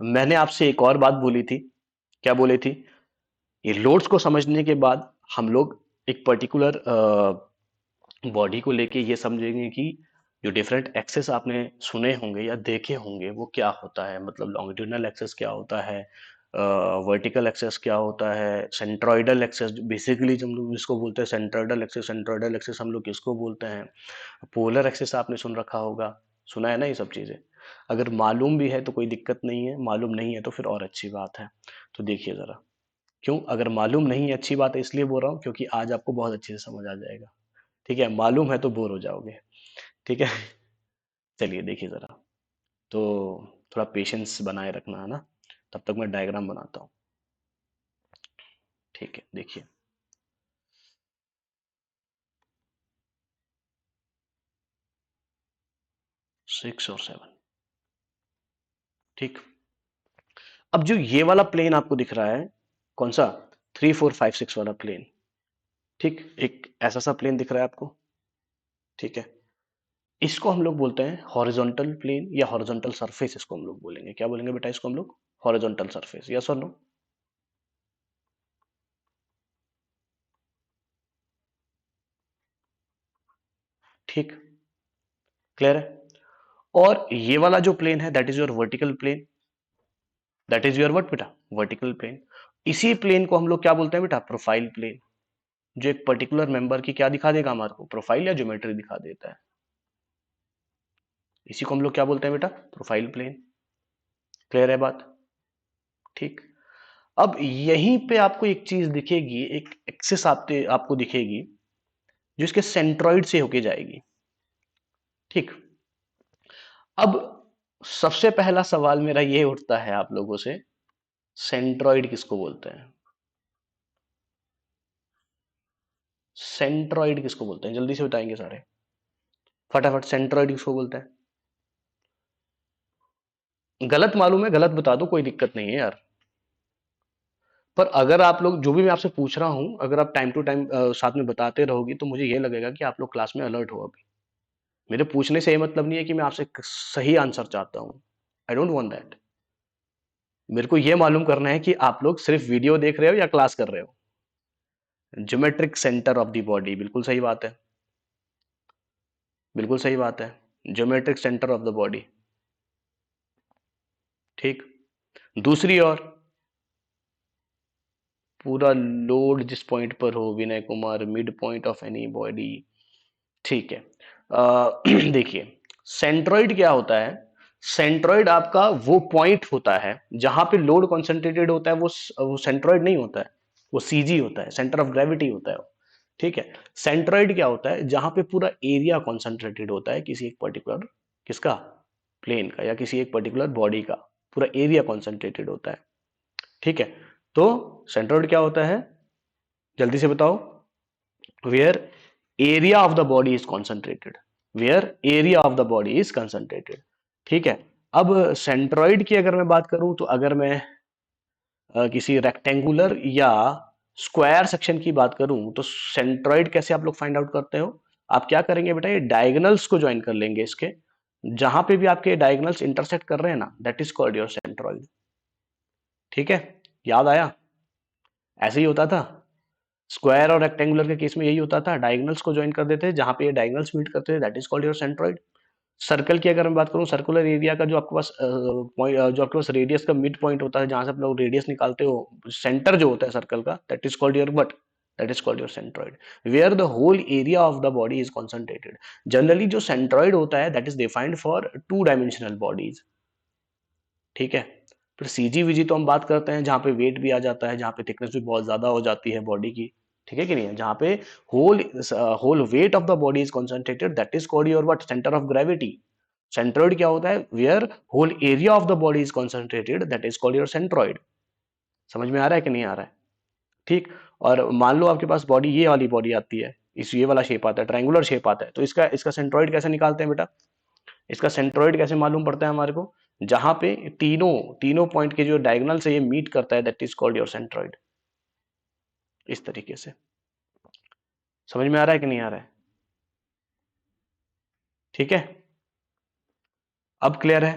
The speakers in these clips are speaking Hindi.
मैंने आपसे एक और बात बोली थी। क्या बोली थी? ये लोड्स को समझने के बाद हम लोग एक पर्टिकुलर बॉडी को लेके ये समझेंगे कि जो डिफरेंट एक्सेस आपने सुने होंगे या देखे होंगे वो क्या होता है, मतलब लॉन्गिट्यूडनल एक्सेस क्या होता है, वर्टिकल एक्सेस क्या होता है, सेंट्रोइडल एक्सेस बेसिकली हम लोग इसको बोलते हैं सेंट्रोइडल एक्सेस। सेंट्रोइडल एक्सेस हम लोग किसको बोलते हैं? पोलर एक्सेस आपने सुन रखा होगा, सुना है ना ये सब चीजें। अगर मालूम भी है तो कोई दिक्कत नहीं है, मालूम नहीं है तो फिर और अच्छी बात है। तो देखिए जरा, क्यों अगर मालूम नहीं है अच्छी बात है इसलिए बोल रहा हूँ क्योंकि आज आपको बहुत अच्छे से समझ आ जाएगा। ठीक है, मालूम है तो बोर हो जाओगे। ठीक है। चलिए देखिए जरा, तो थोड़ा पेशेंस बनाए रखना है ना, तब तक मैं डायग्राम बनाता हूँ। ठीक है, देखिए। 6 और 7। ठीक। अब जो ये वाला प्लेन आपको दिख रहा है, कौन सा? 3 4 5 6 वाला प्लेन। ठीक, एक ऐसा सा प्लेन दिख रहा है आपको। ठीक है, इसको हम लोग बोलते हैं हॉरिजॉन्टल प्लेन या हॉरिजॉन्टल सरफेस। इसको हम लोग बोलेंगे, क्या बोलेंगे बेटा इसको हम लोग? Horizontal surface. यस और नो? ठीक, क्लियर है। और ये वाला जो प्लेन है that is your vertical plane. That is your what बेटा? Vertical plane. इसी प्लेन को हम लोग क्या बोलते हैं बेटा? Profile plane. जो एक पर्टिकुलर मेंबर की क्या दिखा देगा हमारे को? प्रोफाइल या ज्योमेट्री दिखा देता है। इसी को हम लोग क्या बोलते हैं बेटा? Profile plane. क्लियर है बात? ठीक। अब यहीं पे आपको एक चीज दिखेगी, एक एक्सिस आपको दिखेगी जो इसके सेंट्रॉइड से होके जाएगी। ठीक। अब सबसे पहला सवाल मेरा ये उठता है आप लोगों से, सेंट्रॉइड किसको बोलते हैं? सेंट्रॉइड किसको बोलते हैं? जल्दी से बताएंगे सारे, फटाफट। सेंट्रॉइड किसको बोलते हैं? गलत मालूम है, गलत बता दो, कोई दिक्कत नहीं है यार। पर अगर आप लोग, जो भी मैं आपसे पूछ रहा हूं, अगर आप टाइम टू टाइम साथ में बताते रहोगी तो मुझे ये लगेगा कि आप लोग क्लास में अलर्ट हो अभी। मेरे पूछने से ये मतलब नहीं है कि मैं आपसे सही आंसर चाहता हूं। I don't want that. मेरे को ये मालूम करना है कि आप लोग सिर्फ वीडियो देख रहे हो या क्लास कर रहे हो। Geometric centre of the body, बिल्कुल सही बात है। बिल्कुल सही बात है। Geometric centre of the body. ठीक। दूसरी ओर, पूरा लोड जिस पॉइंट पर हो Vinay Kumar, mid point of any body. ठीक है। देखिए, सेंट्रोइड क्या होता है? सेंट्रोइड आपका वो पॉइंट होता है जहां पे लोड कॉन्सेंट्रेटेड होता है। वो सेंट्रोइड नहीं होता है, वो सीजी होता है, सेंटर ऑफ ग्रेविटी होता है वो। ठीक है। सेंट्रोइड क्या होता है? जहां पे पूरा एरिया कॉन्सेंट्रेटेड होता है किसी एक पर्टिकुलर, किसका? प्लेन का या किसी एक पर्टिकुलर बॉडी का पूरा एरिया कॉन्सेंट्रेटेड होता है। ठीक है। तो सेंट्रोइड क्या होता है? जल्दी से बताओ। Where area of the body is concentrated. Where area of the body is concentrated. ठीक है। अब सेंट्रॉइड की अगर मैं बात करूं, तो अगर मैं किसी रेक्टेंगुलर या स्क्वायर सेक्शन की बात करूं, तो सेंट्रॉइड कैसे आप लोग फाइंड आउट करते हो? आप क्या करेंगे बेटा? ये डायगोनल्स को ज्वाइन कर लेंगे इसके। जहां पे भी आपके डायगोनल्स इंटरसेक्ट कर रहे हैं ना, that is called your centroid. ठीक है, याद आया? ऐसे ही होता था। स्क्वायर और रेक्टेंगुलर के केस में यही होता था, डायगोनल्स को ज्वाइन कर देते थे, जहां पे ये डायगोनल्स मीट करते थे, that is called your centroid. Circle की अगर मैं बात करूं, सर्कुलर एरिया का जो आपके पास पॉइंट, जो आपके पास रेडियस का मिड पॉइंट होता है, जहां से आप लोग रेडियस निकालते हो, सेंटर जो होता है सर्कल का, that is called your but, that is called your centroid. Where the whole area of the body is concentrated. Generally जो सेंट्रॉइड होता है that is defined for 2 dimensional bodies. ठीक है। फिर सीजी वीजी तो हम बात करते हैं जहां पे वेट भी आ जाता है, जहां पे थिकनेस भी बहुत ज्यादा हो जाती है बॉडी की। ठीक है कि नहीं है? जहां पे whole whole weight of the body is concentrated, that is called your what? Centre of gravity. Centroid क्या होता है? Where whole area of the body is concentrated, that is called your centroid. समझ में आ रहा है कि नहीं आ रहा है? ठीक। और मान लो आपके पास बॉडी, ये वाली बॉडी आती है, इस ये वाला शेप आता है, ट्रायंगुलर शेप आता है, तो इसका इसका सेंट्रोइड कैसे निकालते हैं बेटा? इसका सेंट्रोइड कैसे मालूम पड़ता है हमारे को? जहां पे तीनों तीनों पॉइंट के जो डायगोनल से ये मीट करता है, that is called your centroid. इस तरीके से समझ में आ रहा है कि नहीं आ रहा है? ठीक है, अब क्लियर है?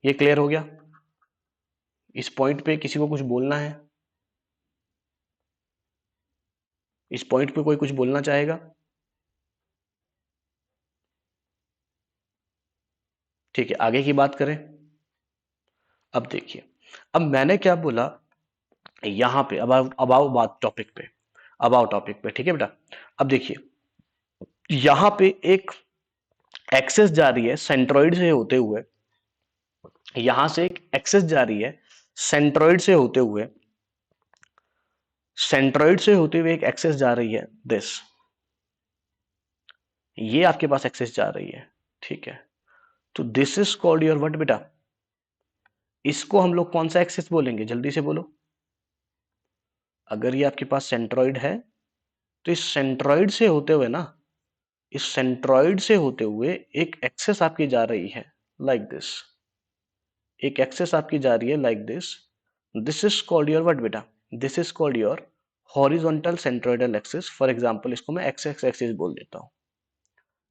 ये क्लियर हो गया? इस पॉइंट पे किसी को कुछ बोलना है? इस पॉइंट पे कोई कुछ बोलना चाहेगा? ठीक है, आगे की बात करें। अब देखिए, अब मैंने क्या बोला यहां पे, अब अबाउ बात टॉपिक पे, अबाउ टॉपिक पे, ठीक है बेटा। अब देखिए, यहां पे एक एक्सेस जा रही है सेंट्रॉइड से होते हुए, यहां से एक एक्सेस जा रही है सेंट्रॉइड से होते हुए, सेंट्रॉइड से होते हुए एक एक्सेस जा रही है दिस, ये आपके पास एक्सेस जा रही है, ठीक है। तो this is called your what बेटा? इसको हम लोग कौन सा एक्सेस बोलेंगे, जल्दी से बोलो। अगर ये आपके पास सेंट्रॉइड है तो इस सेंट्रॉइड से होते हुए ना, इस सेंट्रॉइड से होते हुए एक एक्सेस आपकी जा रही है लाइक दिस, एक एक्सेस आपकी जा रही है like this. This is called your what बेटा? This is called your horizontal centroidal axis. For example इसको मैं एक्स एक्स एक्सिस बोल देता हूं।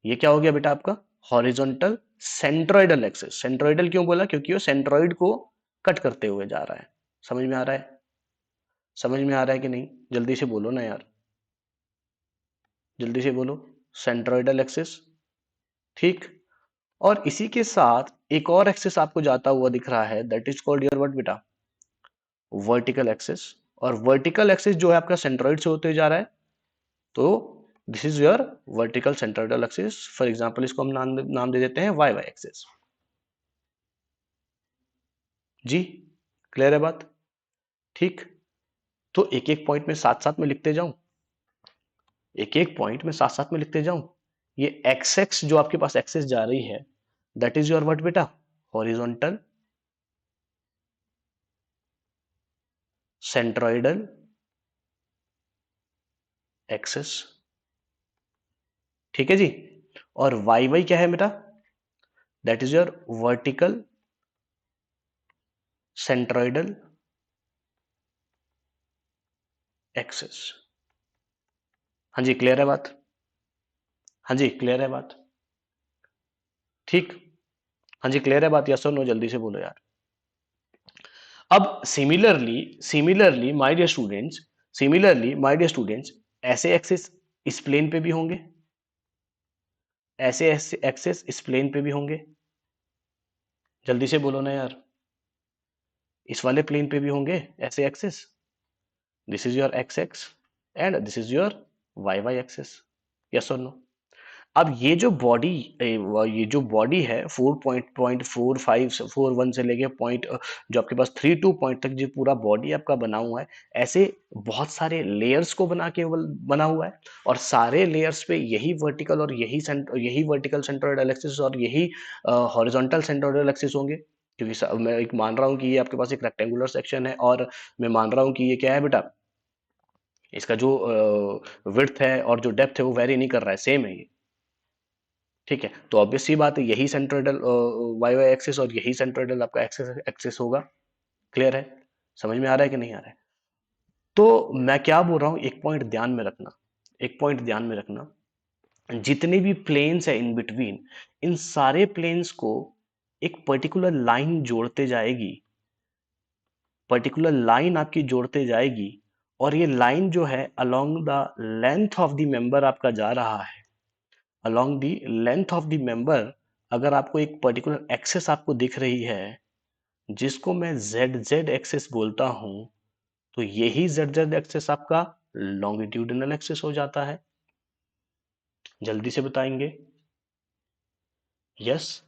ये क्या हो गया बेटा आपका? Horizontal centroidal axis. सेंट्रोइडल क्यों बोला? क्योंकि वो सेंट्रोइड को कट करते हुए जा रहा है। समझ में आ रहा है? समझ में आ रहा है कि नहीं? जल्दी से बोलो ना यार, जल्दी से बोलो। सेंट्रोइडल एक्सिस, ठीक। और इसी के साथ एक और एक्सिस आपको जाता हुआ दिख रहा है, that is called your what बेटा? Vertical axis. और वर्टिकल एक्सिस जो है आपका सेंट्रोइड से होते जा रहा है, तो this is your vertical centroidal axis. For example इसको हम नाम दे देते हैं वाई वाई एक्सिस। जी, क्लियर है बात? ठीक। तो एक एक पॉइंट में साथ साथ में लिखते जाऊं, एक एक पॉइंट में साथ साथ में लिखते जाऊं। ये एक्स एक्स जो आपके पास एक्सेस जा रही है, दैट इज योर व्हाट बेटा? हॉरिजॉन्टल सेंट्रोइडल एक्सिस, ठीक है जी। और वाई वाई क्या है बेटा? That is your vertical centroidal axis. हाँ जी, क्लियर है बात? हाँ जी, क्लियर है बात? ठीक। हाँ जी, क्लियर है बात? यस और नो, जल्दी से बोलो यार। अब सिमिलरली माय डियर स्टूडेंट्स, ऐसे एक्सेस इस प्लेन पे भी होंगे, ऐसे एक्सेस इस प्लेन पे भी होंगे। जल्दी से बोलो ना यार, इस वाले प्लेन पे भी होंगे ऐसे axes. This is your X X and this is your Y Y axes. Yes और नो? अब ये जो बॉडी है 4.4541 से लेके पॉइंट जो आपके पास 32 तक जो पूरा बॉडी आपका बना हुआ है, ऐसे बहुत सारे लेयर्स को बना हुआ है। और सारे लेयर्स पे यही वर्टिकल और यही वर्टिकल सेंट्रोइडल एक्सिस और यही हॉरिजॉन्टल सेंट्रोइडल एक्सिस होंगे। क्योंकि मैं एक मान रहा हूँ कि ये आपके पास एक रेक्टेंगुलर सेक्शन है, और मैं मान रहा हूँ कि ये क्या है बेटा, इसका जो विड्थ है और जो डेप्थ है वो वेरी नहीं कर रहा है, सेम है ये। ठीक है, तो ऑब्वियस सी बात है, यही सेंट्रोइडल वाई वाई एक्सिस और यही सेंट्रोइडल आपका एक्सिस एक्सिस होगा। क्लियर है? समझ में आ रहा है कि नहीं आ रहा है? तो मैं क्या बोल रहा हूं, एक पॉइंट ध्यान में रखना, एक पॉइंट ध्यान में रखना। जितने भी प्लेन्स है इन बिटवीन, इन सारे प्लेन्स को एक पर्टिकुलर लाइन जोड़ते जाएगी, पर्टिकुलर लाइन आपकी जोड़ते जाएगी। और ये लाइन जो है along the length of the member आपका जा रहा है, along the length of the member. अगर आपको एक पर्टिकुलर एक्सेस आपको दिख रही है, जिसको मैं जेड जेड एक्सेस बोलता हूं, तो यही जेड जेड एक्सेस आपका लॉन्गिट्यूडिनल एक्सेस हो जाता है। जल्दी से बताएंगे। यस,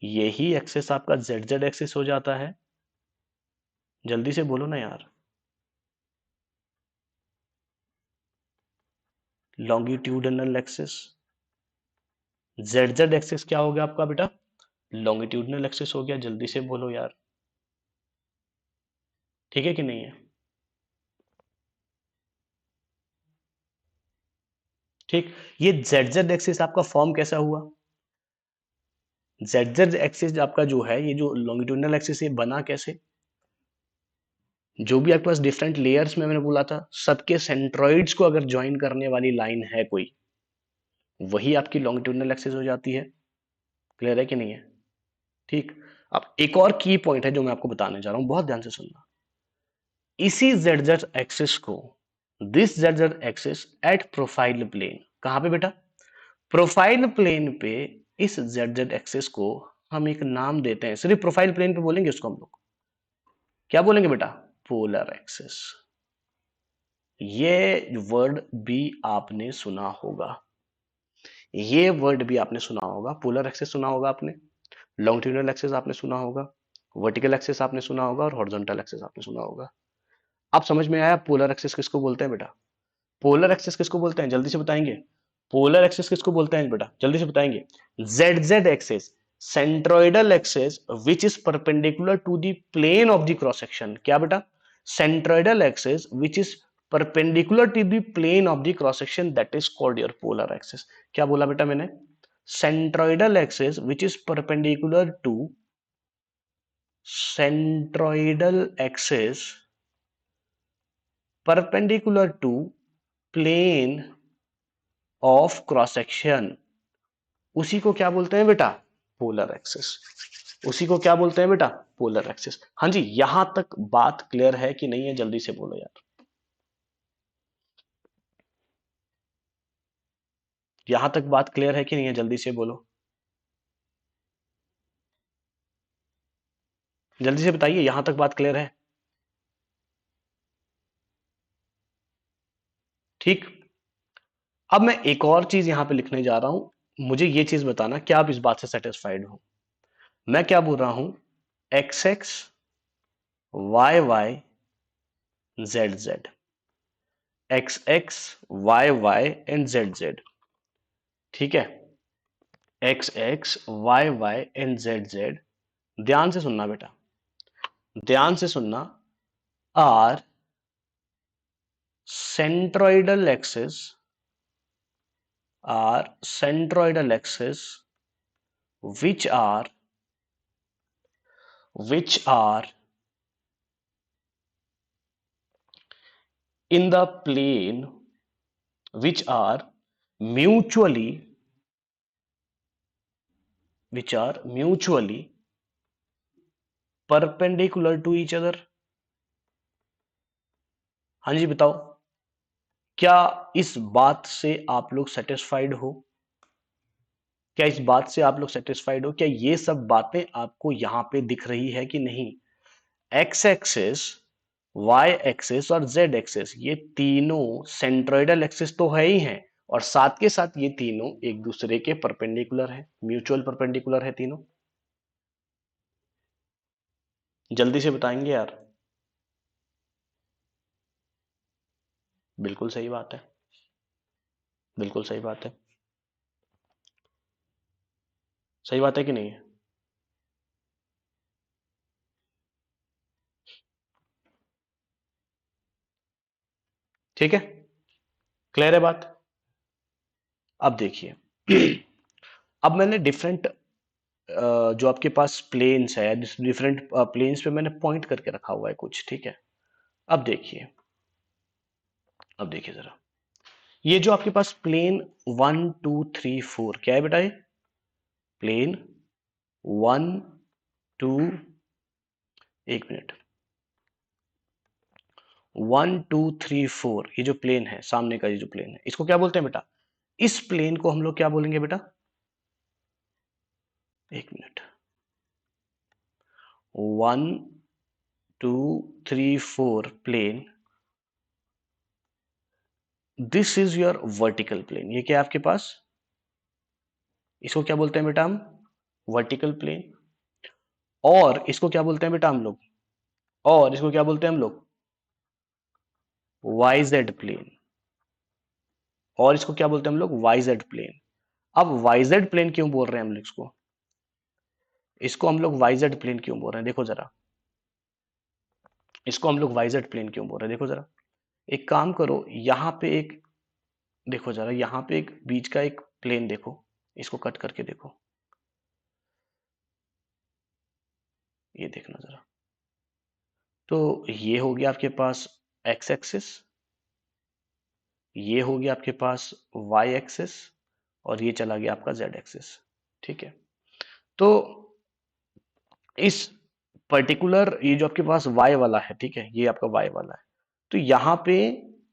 यही एक्सेस आपका जेड जेड एक्सेस हो जाता है। जल्दी से बोलो ना यार। Longitudinal axes, Z Z axes क्या हो गया आपका बेटा? लॉन्गिट्यूडिनल एक्सेस हो गया। जल्दी से बोलो यार, ठीक है कि नहीं है? ठीक। ये जेड जेड एक्सिस आपका फॉर्म कैसा हुआ? जेड जेड एक्सिस आपका जो है, ये जो लॉन्गिट्यूडिनल एक्सिस, ये बना कैसे? जो भी आपके पास डिफरेंट लेयर्स में मैंने बोला था, सबके सेंट्रोइड्स को अगर ज्वाइन करने वाली लाइन है कोई, वही आपकी लॉन्गिट्यूडिनल एक्सिस हो जाती है। क्लियर है कि नहीं है? ठीक। अब एक और की पॉइंट है जो मैं आपको बताने जा रहा हूं, बहुत ध्यान से सुनना। इसी जेड एक्सिस को, this Z axis at profile plane, कहां पे बेटा? प्रोफाइल प्लेन पे इस जेड एक्सिस को हम एक नाम देते हैं, सिर्फ प्रोफाइल प्लेन पे बोलेंगे उसको हम लोग, क्या बोलेंगे बेटा? Polar axis. ये वर्ड भी आपने सुना होगा, ये वर्ड भी आपने सुना होगा। पोलर एक्सिस सुना होगा आपने, लॉन्गिट्यूडिनल एक्सिस आपने सुना होगा, वर्टिकल एक्सिस आपने सुना होगा, और हॉरिजॉन्टल एक्सिस आपने सुना होगा। अब समझ में आया पोलर एक्सिस किसको बोलते हैं बेटा? पोलर एक्सिस किसको बोलते हैं, जल्दी से बताएंगे? पोलर एक्सिस किसको बोलते हैं बेटा, जल्दी से बताएंगे? Z Z axis, centroidal axis which is perpendicular to the plane of the cross section. क्या बेटा? Centroidal axis which is perpendicular to the plane of the cross section, that is called your polar axis. क्या बोला बेटा मैंने? Centroidal axis which is perpendicular to, centroidal axis perpendicular to plane of cross section, उसी को क्या बोलते हैं बेटा? Polar axis. उसी को क्या बोलते हैं बेटा? Polar axis. हाँ जी, यहां तक बात क्लियर है कि नहीं है? जल्दी से बोलो यार, यहां तक बात क्लियर है कि नहीं है? जल्दी से बोलो, जल्दी से बताइए, यहां तक बात क्लियर है? ठीक। अब मैं एक और चीज यहां पे लिखने जा रहा हूं, मुझे ये चीज बताना क्या आप इस बात से सेटिस्फाइड हो? मैं क्या बोल रहा हूं? X X, Y Y, Z Z, X X, Y Y and Z Z. ठीक है, X X, Y Y and Z Z, ध्यान से सुनना बेटा, ध्यान से सुनना, are centroidal axis, are centroidal axis which are which are in the plane, which are mutually, which are mutually perpendicular to each other। हाँ जी बताओ, क्या इस बात से आप लोग सेटिस्फाइड हो? क्या इस बात से आप लोग सेटिस्फाइड हो? क्या ये सब बातें आपको यहां पे दिख रही है कि नहीं? एक्स एक्सिस, वाई एक्सिस और जेड एक्सिस, ये तीनों सेंट्रोइडल एक्सिस तो है ही हैं, और साथ के साथ ये तीनों एक दूसरे के परपेंडिकुलर है, म्यूचुअल परपेंडिकुलर है तीनों। जल्दी से बताएंगे यार। बिल्कुल सही बात है, बिल्कुल सही बात है, सही बात है कि नहीं है? ठीक है, क्लियर है बात? अब देखिए, अब मैंने डिफरेंट जो आपके पास प्लेन्स है, डिफरेंट प्लेन्स पे मैंने पॉइंट करके रखा हुआ है कुछ, ठीक है? अब देखिए, अब देखिए जरा, ये जो आपके पास प्लेन 1 2 3 4, क्या है बेटा? ये प्लेन 1 2, एक मिनट, 1 2 3 4, ये जो प्लेन है सामने का, ये जो प्लेन है, इसको क्या बोलते हैं बेटा? इस प्लेन को हम लोग क्या बोलेंगे बेटा? एक minute, 1 2 3 4 plane, this is your vertical plane. ये क्या है आपके पास? इसको क्या बोलते हैं बेटा हम? Vertical plane. और इसको क्या बोलते हैं बेटा हम लोग? और इसको क्या बोलते हैं हम लोग? Y Z plane. और इसको क्या बोलते हैं हम लोग? Y Z plane. अब वाई जेड प्लेन क्यों बोल रहे हैं हम लोग इसको? इसको हम लोग वाई जेड प्लेन क्यों बोल रहे हैं? देखो जरा, इसको हम लोग वाई जेड प्लेन क्यों बोल रहे हैं? देखो जरा, एक काम करो, यहां पे एक, देखो जरा, यहां पे एक बीच का एक प्लेन देखो, इसको कट करके देखो, ये देखना जरा। तो ये हो गया आपके पास एक्स एक्सिस, ये हो गया आपके पास वाई एक्सिस, और ये चला गया आपका जेड एक्सिस। ठीक है, तो इस पर्टिकुलर ये जो आपके पास y वाला है, ठीक है, ये आपका y वाला है, तो यहां पे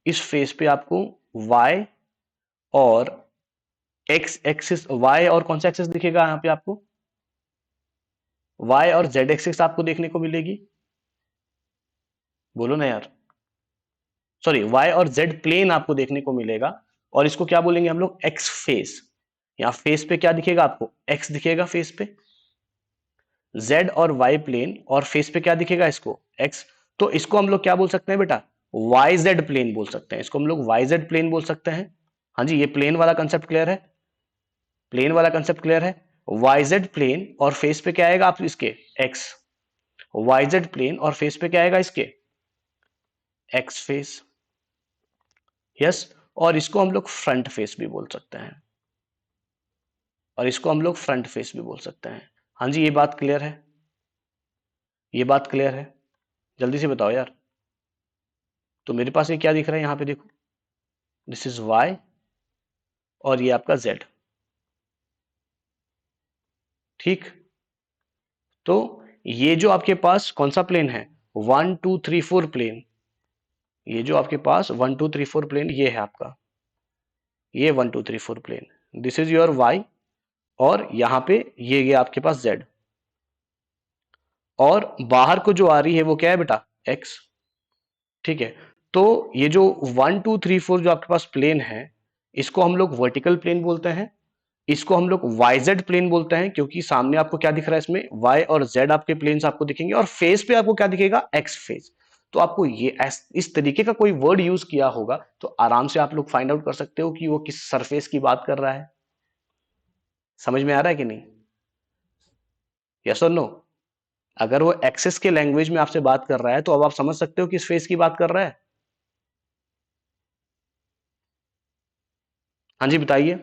इस फेस पे आपको y और x एक्सिस, y और कौन सा एक्सिस दिखेगा यहाँ पे आपको, y और z एक्सिस आपको देखने को मिलेगी। बोलो ना यार, सॉरी, y और z प्लेन आपको देखने को मिलेगा। और इसको क्या बोलेंगे हम लोग, x फेस। यहाँ फेस पे क्या दिखेगा आपको, x दिखेगा फेस पे, z और y प्लेन, और फेस पे क्या दिखेगा इसको, x। तो इसको हम लोग क्या बोल सकते हैं बेटा, yz प्लेन बोल सकते हैं, इसको हम लोग yz प्लेन बोल सकते हैं। हाँ जी, ये प्लेन वाला कंसेप्ट क्लियर है, प्लेन वाला कंसेप्ट क्लियर है। yz प्लेन और फेस पे क्या आएगा आप इसके, x। yz प्लेन और फेस पे क्या आएगा इसके, x फेस। यस। और इसको हम लोग फ्रंट फेस भी बोल सकते हैं, और इसको हम लोग फ्रंट फेस भी बोल सकते हैं। हाँ जी, ये बात क्लियर है, ये बात क्लियर है, जल्दी से बताओ यार। तो मेरे पास ये क्या दिख रहा है यहाँ पे देखो, दिस इज y और ये आपका z। ठीक, तो ये जो आपके पास कौन सा प्लेन है, 1 2 3 4 प्लेन, ये जो आपके पास 1 2 3 4 प्लेन ये है आपका, ये 1 2 3 4 plane, this is your y। और यहाँ पे ये आपके पास z, और बाहर को जो आ रही है वो क्या है बेटा, x। ठीक है, तो ये जो 1 2 3 4 जो आपके पास प्लेन है, इसको हम लोग वर्टिकल प्लेन बोलते हैं, इसको हम लोग YZ प्लेन बोलते हैं, क्योंकि सामने आपको क्या दिख रहा है इसमें, Y और Z आपके प्लेन्स आपको दिखेंगे, और फेस पे आपको क्या दिखेगा, X फेस। तो आपको ये इस तरीके का कोई वर्ड यूज किया होगा तो आराम से आप लोग फाइंड आउट कर सकते हो कि वो किस सरफेस की बात कर रहा है। समझ में आ रहा है कि नहीं, यस और नो। अगर वो एक्सेस के लैंग्वेज में आपसे बात कर रहा है तो अब आप समझ सकते हो किस फेस की बात कर रहा है। हाँ जी बताइए,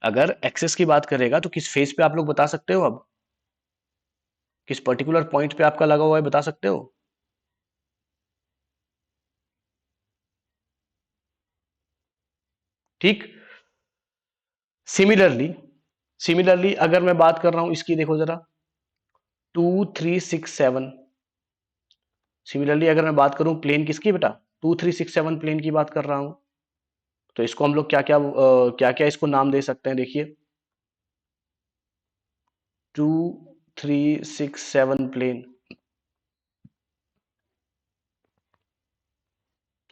अगर एक्सेस की बात करेगा तो किस फेस पे आप लोग बता सकते हो, अब किस पर्टिकुलर पॉइंट पे आपका लगा हुआ है बता सकते हो। ठीक, सिमिलरली, सिमिलरली अगर मैं बात कर रहा हूं इसकी, देखो जरा, 2 3 6 7। सिमिलरली अगर मैं बात करूं प्लेन किसकी बेटा, 2 3 6 7 प्लेन की बात कर रहा हूं, तो इसको हम लोग क्या क्या क्या क्या इसको नाम दे सकते हैं, देखिए, 2 3 6 7 प्लेन।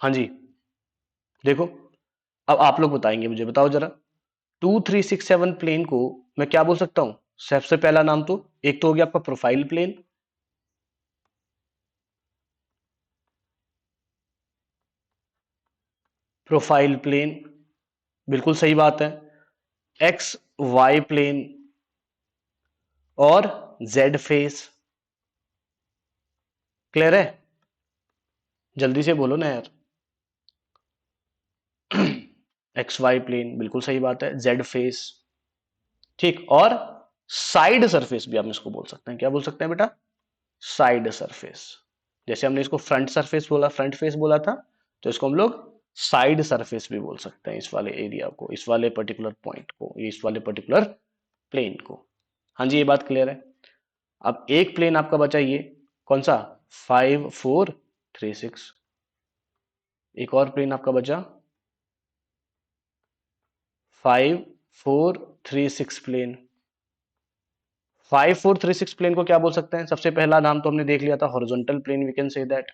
हाँ जी, देखो, अब आप लोग बताएंगे, मुझे बताओ जरा, 2 3 6 7 प्लेन को मैं क्या बोल सकता हूं। सबसे पहला नाम तो एक तो हो गया आपका प्रोफाइल प्लेन, प्रोफाइल प्लेन, बिल्कुल सही बात है। एक्स वाई प्लेन और जेड फेस, क्लियर है, जल्दी से बोलो ना यार। एक्स वाई प्लेन, बिल्कुल सही बात है, जेड फेस। ठीक, और साइड सरफेस भी हम इसको बोल सकते हैं, क्या बोल सकते हैं बेटा, साइड सरफेस। जैसे हमने इसको फ्रंट सरफेस बोला, फ्रंट फेस बोला था, तो इसको हम लोग साइड सरफेस भी बोल सकते हैं, इस वाले एरिया को, इस वाले पर्टिकुलर पॉइंट को, इस वाले पर्टिकुलर प्लेन को। हाँ जी, ये बात क्लियर है। अब एक प्लेन आपका बचा ये, कौन सा, 5 4 3 6। एक और प्लेन आपका बचा 5 4 3 6 प्लेन। 5 4 3 6 प्लेन को क्या बोल सकते हैं, सबसे पहला नाम तो हमने देख लिया था, horizontal plane, we can say that,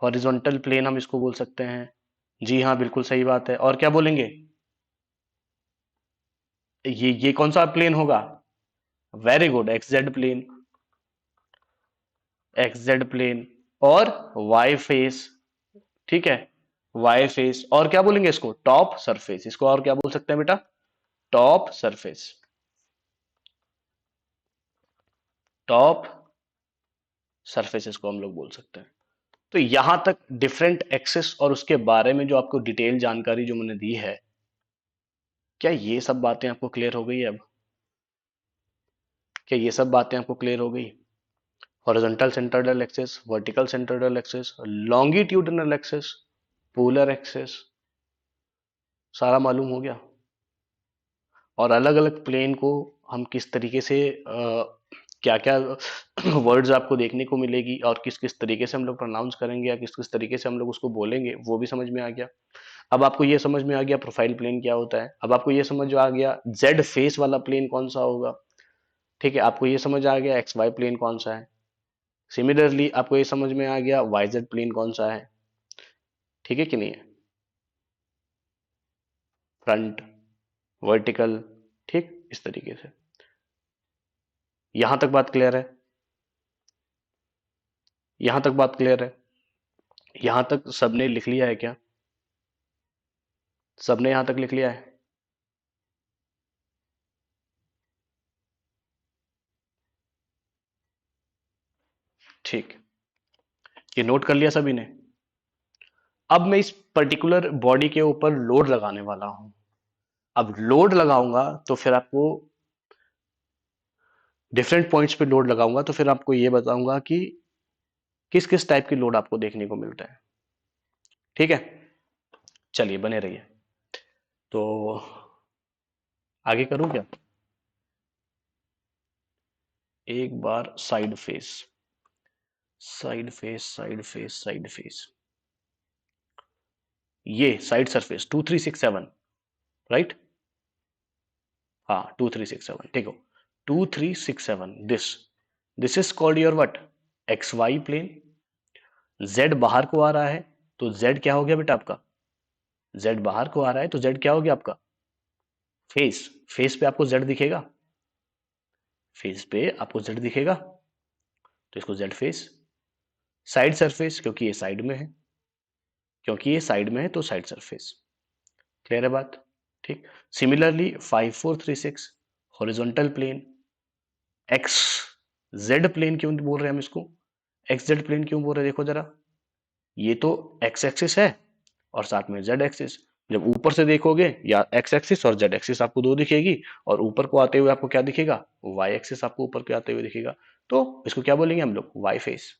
horizontal plane हम इसको बोल सकते हैं। जी हाँ, बिल्कुल सही बात है, और क्या बोलेंगे, ये कौन सा प्लेन होगा, very good, X Z plane, X Z plane, और वाई फेस। ठीक है, वाई फेस, और क्या बोलेंगे इसको, टॉप सरफेस, इसको और क्या बोल सकते हैं बेटा, टॉप सरफेस, टॉप सरफेस इसको हम लोग बोल सकते हैं। तो यहां तक डिफरेंट एक्सेस और उसके बारे में जो आपको डिटेल जानकारी जो मैंने दी है, क्या ये सब बातें आपको क्लियर हो गई है अब, क्या ये सब बातें आपको क्लियर हो गई, horizontal centroidal axis, vertical centroidal axis, longitudinal axis, polar axis, सारा मालूम हो गया। और अलग अलग प्लेन को हम किस तरीके से क्या क्या वर्ड्स आपको देखने को मिलेगी और किस किस तरीके से हम लोग प्रोनाउंस करेंगे या किस किस तरीके से हम लोग उसको बोलेंगे, वो भी समझ में आ गया। अब आपको ये समझ में आ गया प्रोफाइल प्लेन क्या होता है। अब आपको ये समझ आ गया जेड फेस वाला प्लेन कौन सा होगा। ठीक है, आपको ये समझ आ गया एक्स वाई प्लेन कौन सा है। सिमिलरली आपको ये समझ में आ गया वाई जेड प्लेन कौन सा है। ठीक है कि नहीं है, फ्रंट, वर्टिकल, ठीक इस तरीके से। यहां तक बात क्लियर है, यहां तक बात क्लियर है। यहां तक सबने लिख लिया है क्या? सबने यहां तक लिख लिया है? ठीक, ये नोट कर लिया सभी ने। अब मैं इस पर्टिकुलर बॉडी के ऊपर लोड लगाने वाला हूं। अब लोड लगाऊंगा तो फिर आपको डिफरेंट पॉइंट्स पे लोड लगाऊंगा तो फिर आपको ये बताऊंगा कि किस किस टाइप की लोड आपको देखने को मिलता है। ठीक है, चलिए बने रहिए। तो आगे करूं क्या? एक बार side face, side face, side face, side face, ये साइड सरफेस 2367, राइट? हाँ 2367, ठीक हो। 2367, this is called your what, X Y plane. Z बाहर को आ रहा है तो जेड क्या हो गया बेटा आपका? जेड बाहर को आ रहा है तो जेड क्या हो गया आपका? फेस। फेस पे आपको जेड दिखेगा, फेस पे आपको जेड दिखेगा, तो इसको जेड फेस। साइड सरफेस क्योंकि ये साइड में है, क्योंकि ये साइड में है तो साइड सरफेस। क्लियर है बात? ठीक। Similarly 5436 horizontal plane, X Z plane क्यों बोल रहे हैं हम इसको? एक्स जेड प्लेन क्यों बोल रहे हैं देखो जरा, ये तो एक्स एक्सिस है और साथ में जेड एक्सिस। जब ऊपर से देखोगे या एक्स एक्सिस और जेड एक्सिस आपको दो दिखेगी, और ऊपर को आते हुए आपको क्या दिखेगा? वाई एक्सिस आपको ऊपर को आते हुए दिखेगा। तो इसको क्या बोलेंगे हम लोग? Y face.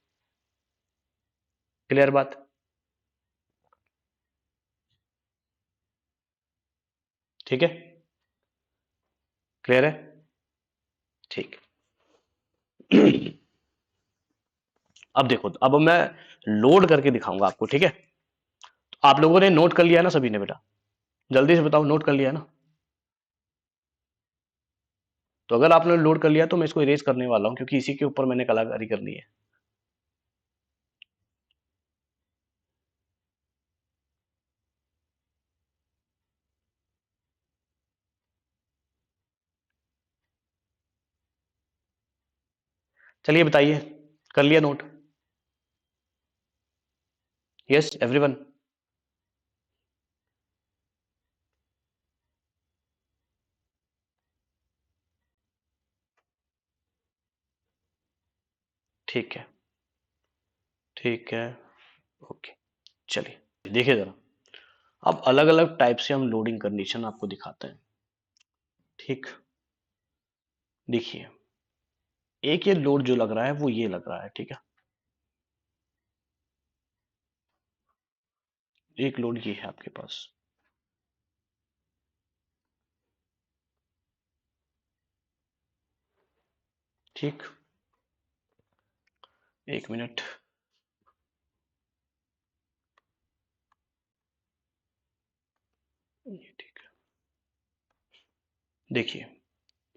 क्लियर बात? ठीक है, क्लियर है, ठीक। अब देखो, अब मैं लोड करके दिखाऊंगा आपको, ठीक है? तो आप लोगों ने नोट कर लिया ना सभी ने बेटा? जल्दी से बताओ, नोट कर लिया ना? तो अगर आपने लोड कर लिया तो मैं इसको इरेज करने वाला हूं क्योंकि इसी के ऊपर मैंने कलाकारी करनी है। चलिए बताइए, कर लिया नोट? Yes everyone? ठीक है, ठीक है, ओके। चलिए देखिए जरा, अब अलग अलग टाइप से हम लोडिंग कंडीशन आपको दिखाते हैं। ठीक, देखिए, एक ये लोड जो लग रहा है वो ये लग रहा है, ठीक है? एक लोड ये है आपके पास। ठीक, एक मिनट। ये ठीक है, देखिए,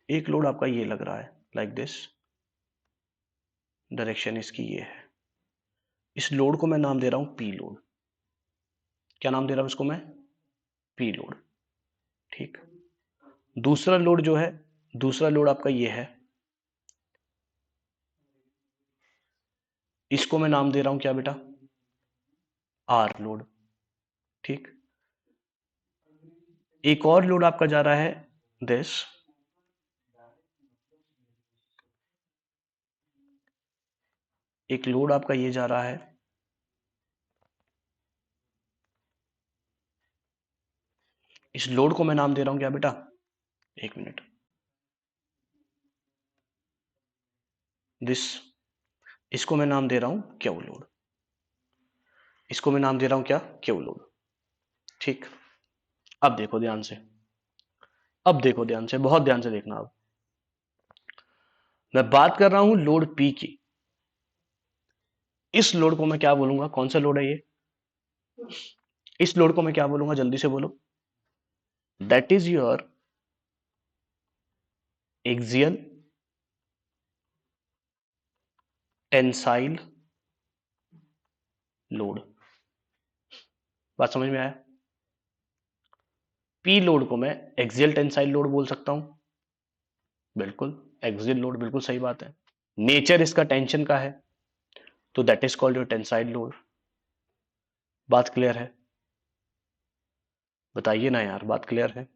एक लोड आपका ये लग रहा है लाइक दिस, डायरेक्शन इसकी ये है। इस लोड को मैं नाम दे रहा हूं पी लोड। क्या नाम दे रहा हूं इसको मैं? P load. ठीक, दूसरा लोड जो है, दूसरा लोड आपका ये है, इसको मैं नाम दे रहा हूं क्या बेटा? R load. ठीक, एक और लोड आपका जा रहा है दिस, एक लोड आपका ये जा रहा है, इस लोड को मैं नाम दे रहा हूं क्या बेटा? एक मिनट, दिस, इसको मैं नाम दे रहा हूं क्यू लोड, इसको मैं नाम दे रहा हूं क्या? Q load. ठीक, अब देखो ध्यान से, अब देखो ध्यान से, बहुत ध्यान से देखना। अब मैं बात कर रहा हूं लोड पी की। इस लोड को मैं क्या बोलूंगा, कौन सा लोड है ये? इस लोड को मैं क्या बोलूंगा, जल्दी से बोलो। That is your axial tensile load. बात समझ में आया? पी लोड को मैं एक्सियल टेंसाइल लोड बोल सकता हूं। बिल्कुल, एक्सियल लोड, बिल्कुल सही बात है। नेचर इसका टेंशन का है, तो that is called your tensile load. बात क्लियर है? बताइए ना यार, बात क्लियर है?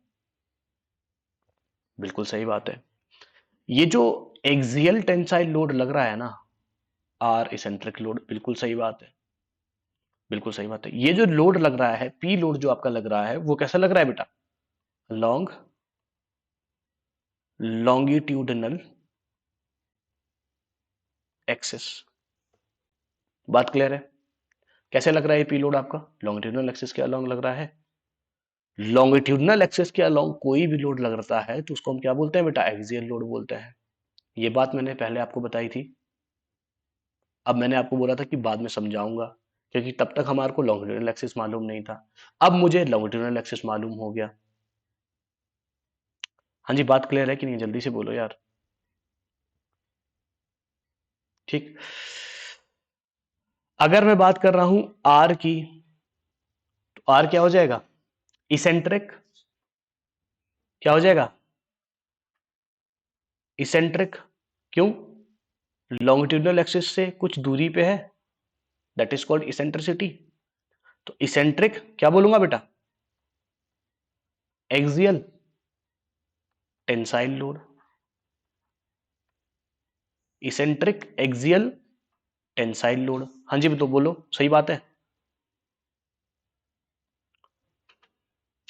बिल्कुल सही बात है। ये जो एक्सियल टेंसाइल लोड लग रहा है ना, आर इसेंट्रिक लोड, बिल्कुल सही बात है। बिल्कुल सही बात है। ये जो लोड लग रहा है, पी लोड जो आपका लग रहा है, वो कैसा लग रहा है बेटा? Long longitudinal axis. बात क्लियर है? कैसे लग रहा है पी लोड आपका? लॉन्गिट्यूडनल एक्सिस के अलोंग लग रहा है। लॉन्गिट्यूडनल एक्सिस के अलोंग कोई भी लोड लग रहा है तो उसको हम क्या बोलते हैं बेटा? एक्सियल लोड बोलते हैं। ये बात मैंने पहले आपको बताई थी। अब मैंने आपको बोला था कि बाद में समझाऊंगा, क्योंकि तब तक हमारे को लॉन्गिट्यूडनल एक्सिस मालूम नहीं था। अब मुझे लॉन्गिट्यूडनल एक्सिस मालूम हो गया। हाँ जी, बात क्लियर है कि नहीं? जल्दी से बोलो यार। ठीक। अगर मैं बात कर रहा हूं आर की, तो आर क्या हो जाएगा? इसेंट्रिक। क्या हो जाएगा? इसेंट्रिक। क्यों? लॉन्गिट्यूडनल एक्सिस से कुछ दूरी पे है, दैट इज कॉल्ड इसेंट्रिसिटी। तो इसेंट्रिक क्या बोलूंगा बेटा? Axial tensile load. Eccentric axial tensile load. हाँ जी, तो बोलो, सही बात है?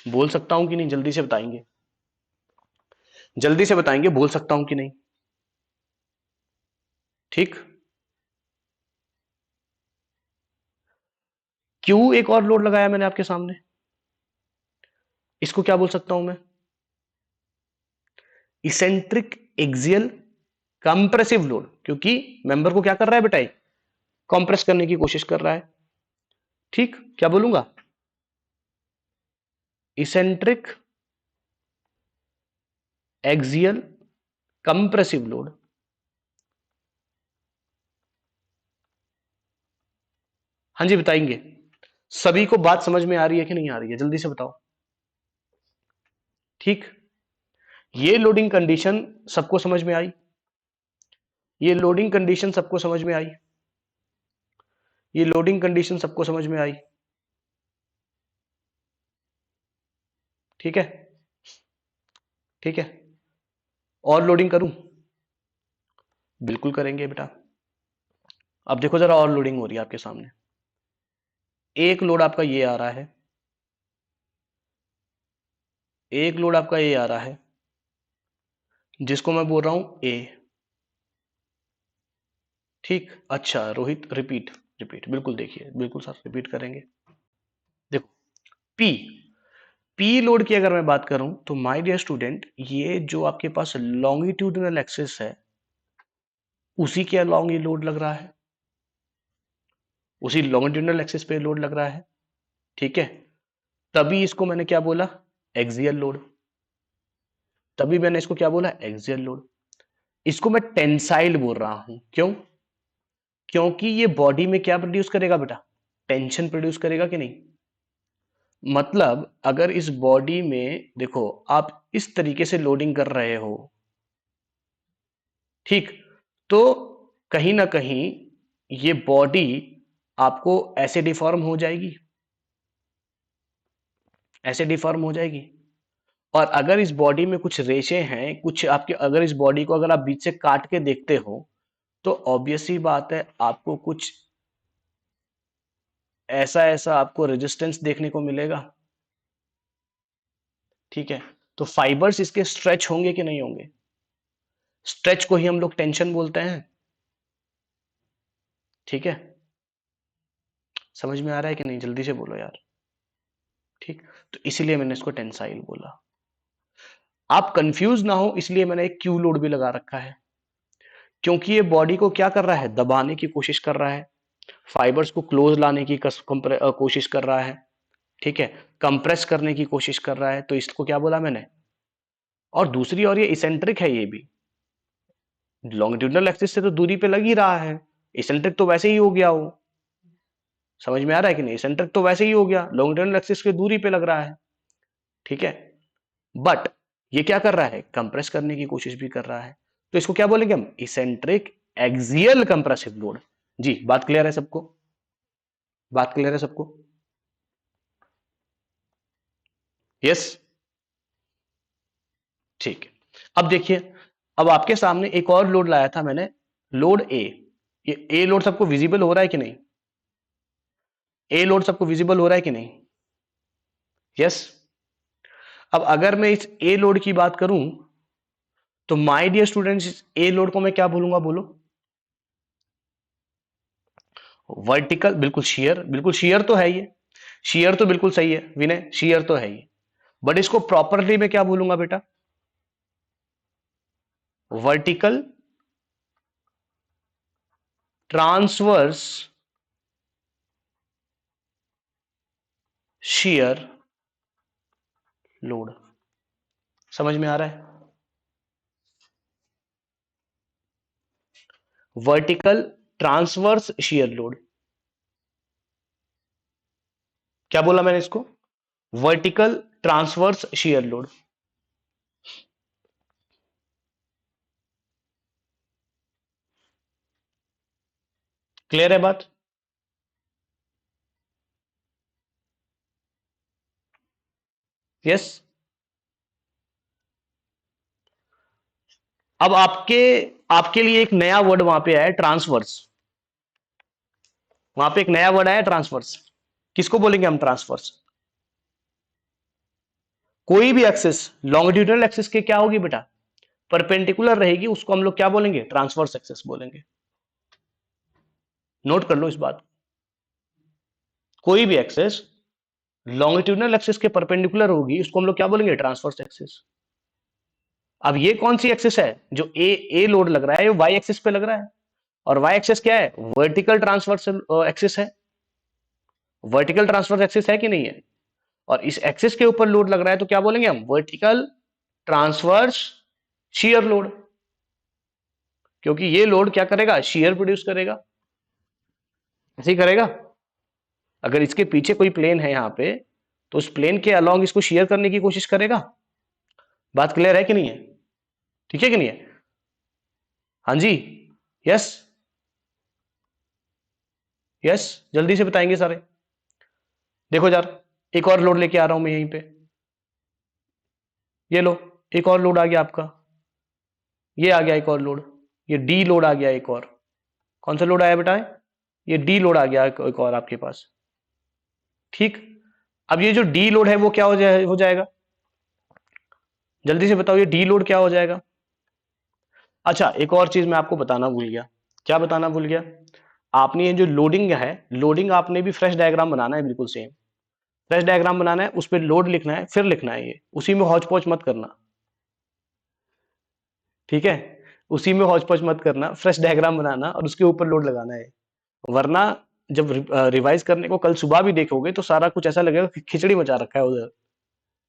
बोल सकता हूं कि नहीं? जल्दी से बताएंगे, जल्दी से बताएंगे, बोल सकता हूं कि नहीं? ठीक। क्यों एक और लोड लगाया मैंने आपके सामने? इसको क्या बोल सकता हूं मैं? इसेंट्रिक एक्सियल कंप्रेसिव लोड, क्योंकि मेंबर को क्या कर रहा है बेटा? कंप्रेस करने की कोशिश कर रहा है। ठीक, क्या बोलूंगा? Eccentric axial compressive load. हाँ जी, बताएंगे। सभी को बात समझ में आ रही है कि नहीं आ रही है? जल्दी से बताओ। ठीक। ये लोडिंग कंडीशन सबको समझ में आई? ये लोडिंग कंडीशन सबको समझ में आई? ये लोडिंग कंडीशन सबको समझ में आई? ठीक है। ठीक है। और लोडिंग करूं? बिल्कुल करेंगे बेटा। अब देखो जरा, और लोडिंग हो रही है आपके सामने। एक लोड आपका ये आ रहा है, एक लोड आपका ये आ रहा है, जिसको मैं बोल रहा हूं ए। ठीक। अच्छा रोहित, रिपीट। रिपीट बिल्कुल, देखिए बिल्कुल सर, रिपीट करेंगे। देखो, पी पी लोड की अगर मैं बात करूं तो माय डियर स्टूडेंट, ये जो आपके पास लॉन्गिट्यूडनल एक्सिस है, उसी के अलॉन्ग ये लोड लग रहा है, उसी लॉन्गिट्यूडनल एक्सिस पे लोड लग रहा है। ठीक है। तभी इसको मैंने क्या बोला? Axial load. तभी मैंने इसको क्या बोला? Axial load. इसको मैं टेंसाइल बोल रहा हूं। क्यों? क्योंकि ये बॉडी में क्या प्रोड्यूस करेगा बेटा? टेंशन प्रोड्यूस करेगा कि नहीं? मतलब अगर इस बॉडी में देखो, आप इस तरीके से लोडिंग कर रहे हो, ठीक, तो कहीं ना कहीं ये बॉडी आपको ऐसे डिफॉर्म हो जाएगी, ऐसे डिफॉर्म हो जाएगी। और अगर इस बॉडी में कुछ रेशे हैं, कुछ आपके, अगर इस बॉडी को अगर आप बीच से काट के देखते हो, तो ऑब्वियस ही बात है आपको कुछ ऐसा ऐसा आपको रेजिस्टेंस देखने को मिलेगा। ठीक है। तो फाइबर्स इसके स्ट्रेच होंगे कि नहीं होंगे? स्ट्रेच को ही हम लोग टेंशन बोलते हैं। ठीक है। समझ में आ रहा है कि नहीं? जल्दी से बोलो यार। ठीक। तो इसीलिए मैंने इसको टेंसाइल बोला। आप कंफ्यूज ना हो इसलिए मैंने एक क्यू लोड भी लगा रखा है, क्योंकि ये बॉडी को क्या कर रहा है, दबाने की कोशिश कर रहा है, फाइबर्स को क्लोज लाने की कोशिश कर रहा है, ठीक है, कंप्रेस करने की कोशिश कर रहा है, तो इसको क्या बोला मैंने। और दूसरी और ये इसेंट्रिक है, ये भी लॉन्गिट्यूडनल एक्सिस से तो दूरी पे लग ही रहा है, इसेंट्रिक तो वैसे ही हो गया वो, समझ में आ रहा है कि नहीं, इसेंट्रिक तो वैसे ही हो गया, लॉन्गिट्यूडनल एक्सिस की दूरी पे लग रहा है, ठीक है, बट ये क्या कर रहा है, कंप्रेस करने की कोशिश भी कर रहा है, तो इसको क्या बोलेंगे हम, इसेंट्रिक एक्सियल कंप्रेसिव लोड। जी बात क्लियर है सबको, बात क्लियर है सबको, यस, ठीक है। अब देखिए, अब आपके सामने एक और लोड लाया था मैंने, लोड ए, ये ए लोड सबको विजिबल हो रहा है कि नहीं, ए लोड सबको विजिबल हो रहा है कि नहीं, यस। अब अगर मैं इस ए लोड की बात करूं, तो my dear students, A load को मैं क्या बोलूंगा, बोलो, वर्टिकल, बिल्कुल शियर, बिल्कुल शियर तो है ये, शियर तो बिल्कुल सही है विनय, शियर तो है ये, बट इसको प्रॉपरली मैं क्या बोलूंगा बेटा, वर्टिकल ट्रांसवर्स शियर लोड, समझ में आ रहा है, वर्टिकल ट्रांसवर्स शियर लोड, क्या बोला मैंने इसको, vertical transverse shear load, clear है बात, यस। अब आपके आपके लिए एक नया वर्ड वहां पे आया, ट्रांसवर्स, वहां पे एक नया वर्ड आया ट्रांसवर्स, किसको बोलेंगे हम ट्रांसवर्स, कोई भी एक्सिस लॉन्गिट्यूडनल एक्सिस के क्या होगी बेटा, परपेंडिकुलर रहेगी, उसको हम लोग क्या बोलेंगे, ट्रांसवर्स एक्सिस बोलेंगे, नोट कर लो इस बात, कोई भी एक्सिस लॉन्गिट्यूडनल एक्सिस के परपेंडिकुलर होगी उसको हम लोग क्या बोलेंगे, ट्रांसवर्स एक्सिस। अब ये कौन सी एक्सिस है, जो ए लोड लग रहा है, ये वाई एक्सिस पे लग रहा है, और वाई एक्सिस क्या है, वर्टिकल ट्रांसवर्स एक्सिस है, वर्टिकल ट्रांसवर्स एक्सिस है कि नहीं है, और इस एक्सिस के ऊपर लोड लग रहा है तो क्या बोलेंगे हम, वर्टिकल ट्रांसवर्स शियर लोड, क्योंकि ये लोड क्या करेगा, शियर प्रोड्यूस करेगा, ऐसे ही करेगा, अगर इसके पीछे कोई प्लेन है यहाँ पे, तो उस प्लेन के अलोंग इसको शियर करने की कोशिश करेगा, बात क्लियर है कि नहीं है, ठीक है कि नहीं है, हाँ जी, यस, यस, जल्दी से बताएंगे सारे, देखो यार, एक और लोड लेके आ रहा हूं मैं यहीं पे, ये लो, एक और लोड आ गया आपका, ये आ गया एक और लोड, ये डी लोड आ गया एक और, कौन सा लोड आया बेटा, ये डी लोड आ गया एक और आपके पास, ठीक। अब ये जो डी लोड है वो क्या हो जाएगा, जल्दी से बताओ, ये डी लोड क्या हो जाएगा। अच्छा एक और चीज मैं आपको बताना भूल गया, क्या बताना भूल गया, आपने ये जो लोडिंग है, लोडिंग आपने भी फ्रेश डायग्राम बनाना है, बिल्कुल सेम फ्रेश डायग्राम बनाना है, उस पर लोड लिखना है, फिर लिखना है, ये उसी में हौच पौच मत करना, ठीक है, उसी में हौच पौच मत करना, फ्रेश डायग्राम बनाना और उसके ऊपर लोड लगाना है, वरना जब रिवाइज करने को कल सुबह भी देखोगे तो सारा कुछ ऐसा लगेगा कि खिचड़ी मचा रखा है उधर,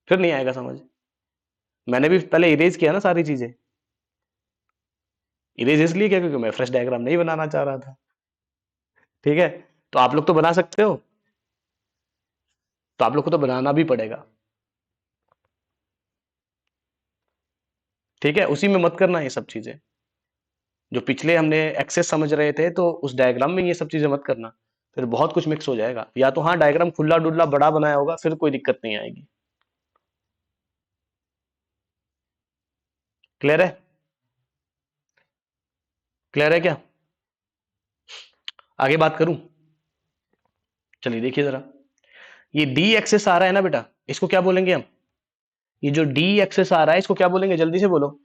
फिर नहीं आएगा समझ। मैंने भी पहले इरेज किया ना सारी चीजें, इरेज इसलिए किया क्योंकि मैं फ्रेश डायग्राम नहीं बनाना चाह रहा था, ठीक है, तो आप लोग तो बना सकते हो, तो आप लोग को तो बनाना भी पड़ेगा, ठीक है, उसी में मत करना ये सब चीजें, जो पिछले हमने एक्सेस समझ रहे थे तो उस डायग्राम में ये सब चीजें मत करना, फिर बहुत कुछ मिक्स हो जाएगा, या तो हाँ डायग्राम खुला डुल्ला बड़ा बनाया होगा फिर कोई दिक्कत नहीं आएगी, क्लियर है, क्लियर है क्या, आगे बात करूं, चलिए देखिए जरा, ये डी एक्सेस आ रहा है ना बेटा, इसको क्या बोलेंगे हम, ये जो डी एक्सेस आ रहा है इसको क्या बोलेंगे, जल्दी से बोलो,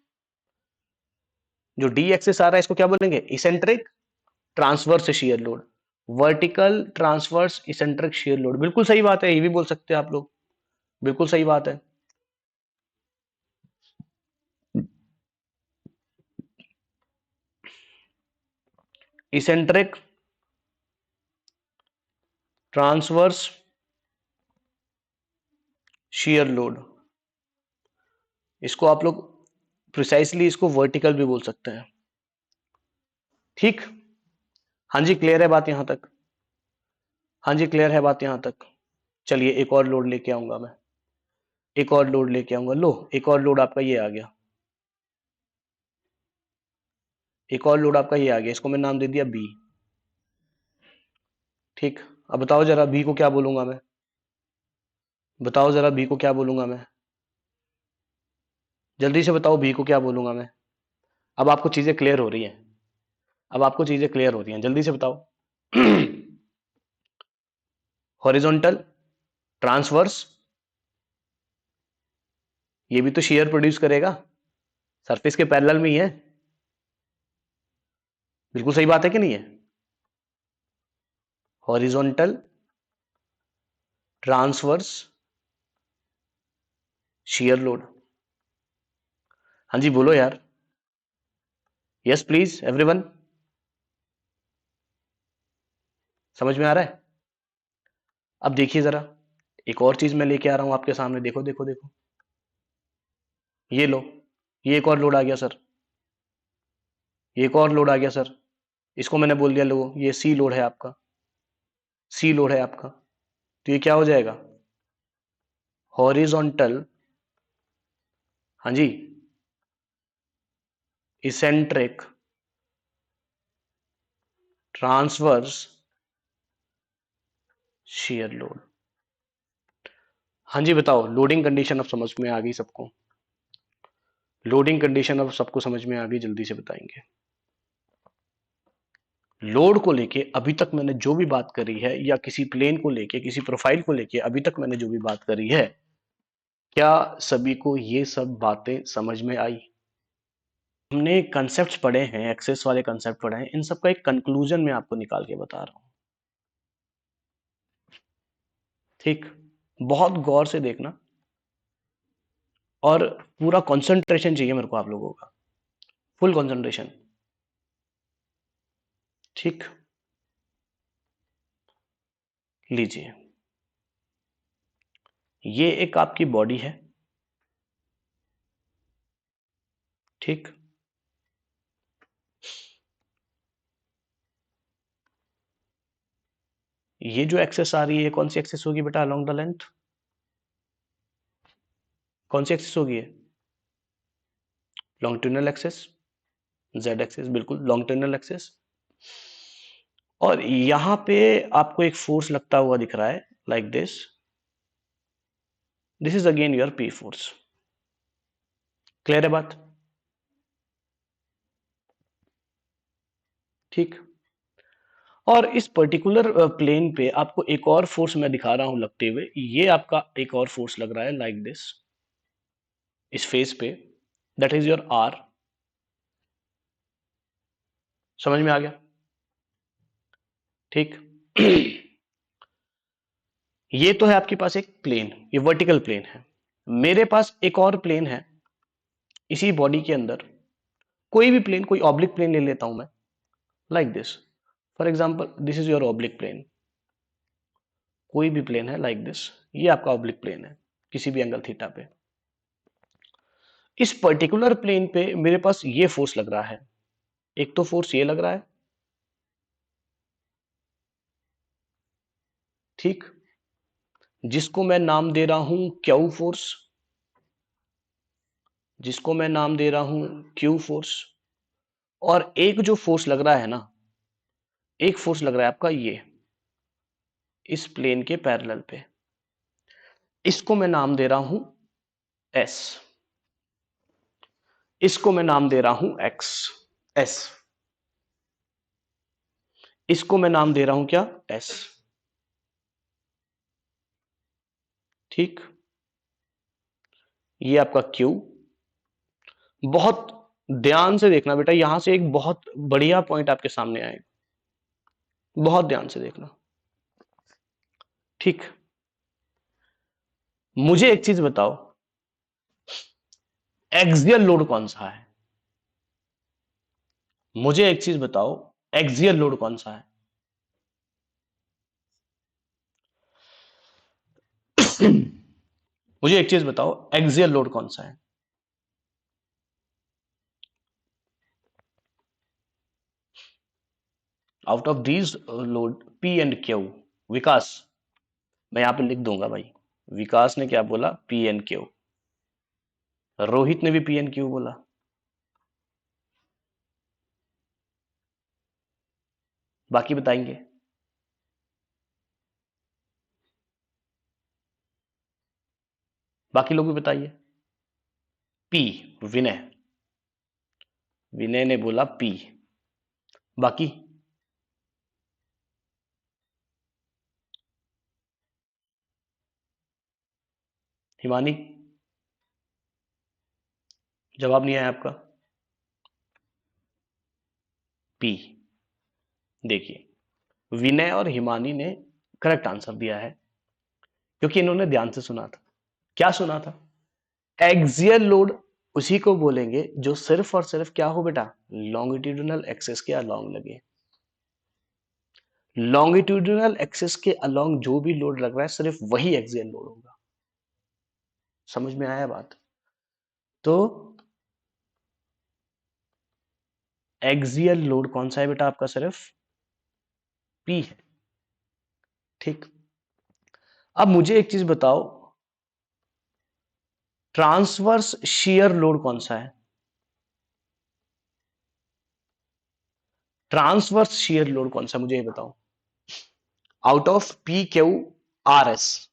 जो डी एक्सेस आ रहा है इसको क्या बोलेंगे, eccentric transverse shear load, vertical transverse eccentric shear load, बिल्कुल सही बात है, ये भी बोल सकते हैं आप लोग, बिल्कुल सही बात है, इसेंट्रिक ट्रांसवर्स शियर लोड, इसको आप लोग प्रिसाइसली इसको वर्टिकल भी बोल सकते हैं। ठीक, हाँ जी क्लियर है बात यहां तक? हाँ जी क्लियर है बात यहां तक? चलिए एक और लोड लेके आऊंगा मैं, एक और लोड लेके आऊंगा। लो एक और लोड आपका ये आ गया, एक और लोड आपका ये आ गया, इसको मैं नाम दे दिया बी। ठीक, अब बताओ जरा बी को क्या बोलूंगा मैं, बताओ जरा बी को क्या बोलूंगा मैं, जल्दी से बताओ बी को क्या बोलूंगा मैं। अब आपको चीजें क्लियर हो रही हैं, अब आपको चीजें क्लियर हो रही हैं, जल्दी से बताओ। हॉरिजॉन्टल ट्रांसवर्स, ये भी तो शेयर प्रोड्यूस करेगा, सरफेस के पैरेलल में ही है। बिल्कुल सही बात है कि नहीं है? हॉरिजॉन्टल ट्रांसवर्स शेयर लोड, हाँ जी बोलो यार, यस प्लीज एवरीवन, समझ में आ रहा है? अब देखिए जरा, एक और चीज मैं लेके आ रहा हूं आपके सामने, देखो देखो देखो, ये लो, ये एक और लोड आ गया सर, ये एक और लोड आ गया सर, इसको मैंने बोल दिया लो ये सी लोड है आपका, सी लोड है आपका, तो ये क्या हो जाएगा? हॉरिजॉन्टल, हाँ जी, इसेंट्रिक ट्रांसवर्स शेयर लोड। हाँ जी बताओ, लोडिंग कंडीशन अब समझ में आ गई सबको? लोडिंग कंडीशन अब सबको समझ में आ गई, जल्दी से बताएंगे। लोड को लेके अभी तक मैंने जो भी बात करी है, या किसी प्लेन को लेके, किसी प्रोफाइल को लेके अभी तक मैंने जो भी बात करी है, क्या सभी को ये सब बातें समझ में आई? हमने कंसेप्ट्स पढ़े हैं, एक्सेस वाले कंसेप्ट पढ़े हैं, इन सब का एक कंक्लूजन मैं आपको निकाल के बता रहा हूं। ठीक, बहुत गौर से देखना, और पूरा कंसंट्रेशन चाहिए मेरे को आप लोगों का, फुल कंसंट्रेशन। ठीक, लीजिए, ये एक आपकी बॉडी है। ठीक, ये जो एक्सेस आ रही है, कौन सी एक्सेस होगी बेटा अलोंग द लेंथ? कौन सी एक्सेस होगी? लॉन्गिट्यूडिनल एक्सेस, जेड एक्सेस, बिल्कुल लॉन्गिट्यूडिनल एक्सेस। और यहां पे आपको एक फोर्स लगता हुआ दिख रहा है, like this is again your P force. Clear है बात? ठीक, और इस पर्टिकुलर प्लेन पे आपको एक और फोर्स मैं दिखा रहा हूं लगते हुए, ये आपका एक और फोर्स लग रहा है लाइक दिस, इस फेस पे, दैट इज योर आर। समझ में आ गया? ठीक। ये तो है आपके पास एक प्लेन, ये वर्टिकल प्लेन है। मेरे पास एक और प्लेन है इसी बॉडी के अंदर, कोई भी प्लेन, कोई ऑब्लिक प्लेन ले लेता हूं मैं, like this, for example this is your oblique plane, कोई भी प्लेन है लाइक दिस, ये आपका ऑब्लिक प्लेन है किसी भी एंगल थीटा पे। इस पर्टिकुलर प्लेन पे मेरे पास ये फोर्स लग रहा है, एक तो फोर्स ये लग रहा है, ठीक, जिसको मैं नाम दे रहा हूं क्यू फोर्स, जिसको मैं नाम दे रहा हूं क्यू फोर्स। और एक जो फोर्स लग रहा है ना, एक फोर्स लग रहा है आपका ये, इस प्लेन के पैरेलल पे, इसको मैं नाम दे रहा हूं एस, इसको मैं नाम दे रहा हूं एक्स, एस, इसको मैं नाम दे रहा हूं क्या, एस। ठीक, ये आपका क्यू। बहुत ध्यान से देखना बेटा, यहां से एक बहुत बढ़िया पॉइंट आपके सामने आएगा, बहुत ध्यान से देखना। ठीक, मुझे एक चीज बताओ, एक्सियल लोड कौन सा है? मुझे एक चीज बताओ, एक्सियल लोड कौन सा है? मुझे एक चीज बताओ, एक्सियल लोड कौन सा है? Out of these load P and Q, Vikas, मैं यहां पे लिख दूंगा भाई, विकास ने क्या बोला? P N Q. रोहित ने भी पी एन क्यू बोला। बाकी बताएंगे? बाकी लोग भी बताइए। पी, विनय, विनय ने बोला पी। बाकी? हिमानी, जवाब नहीं आया आपका? पी। देखिए, विनय और हिमानी ने करेक्ट आंसर दिया है, क्योंकि इन्होंने ध्यान से सुना था। क्या सुना था? एक्सियल लोड उसी को बोलेंगे जो सिर्फ और सिर्फ क्या हो बेटा? लॉन्गिट्यूडिनल एक्सिस के अलोंग लगे। लॉन्गिट्यूडिनल एक्सिस के अलोंग जो भी लोड लग रहा है सिर्फ वही एक्सियल लोड होगा। समझ में आया बात? तो एक्सियल लोड कौन सा है बेटा आपका? सिर्फ पी है। ठीक। अब मुझे एक चीज बताओ, ट्रांसवर्स शियर लोड कौन सा है? ट्रांसवर्स शियर लोड कौन सा, मुझे ये बताओ। Out of P Q R S,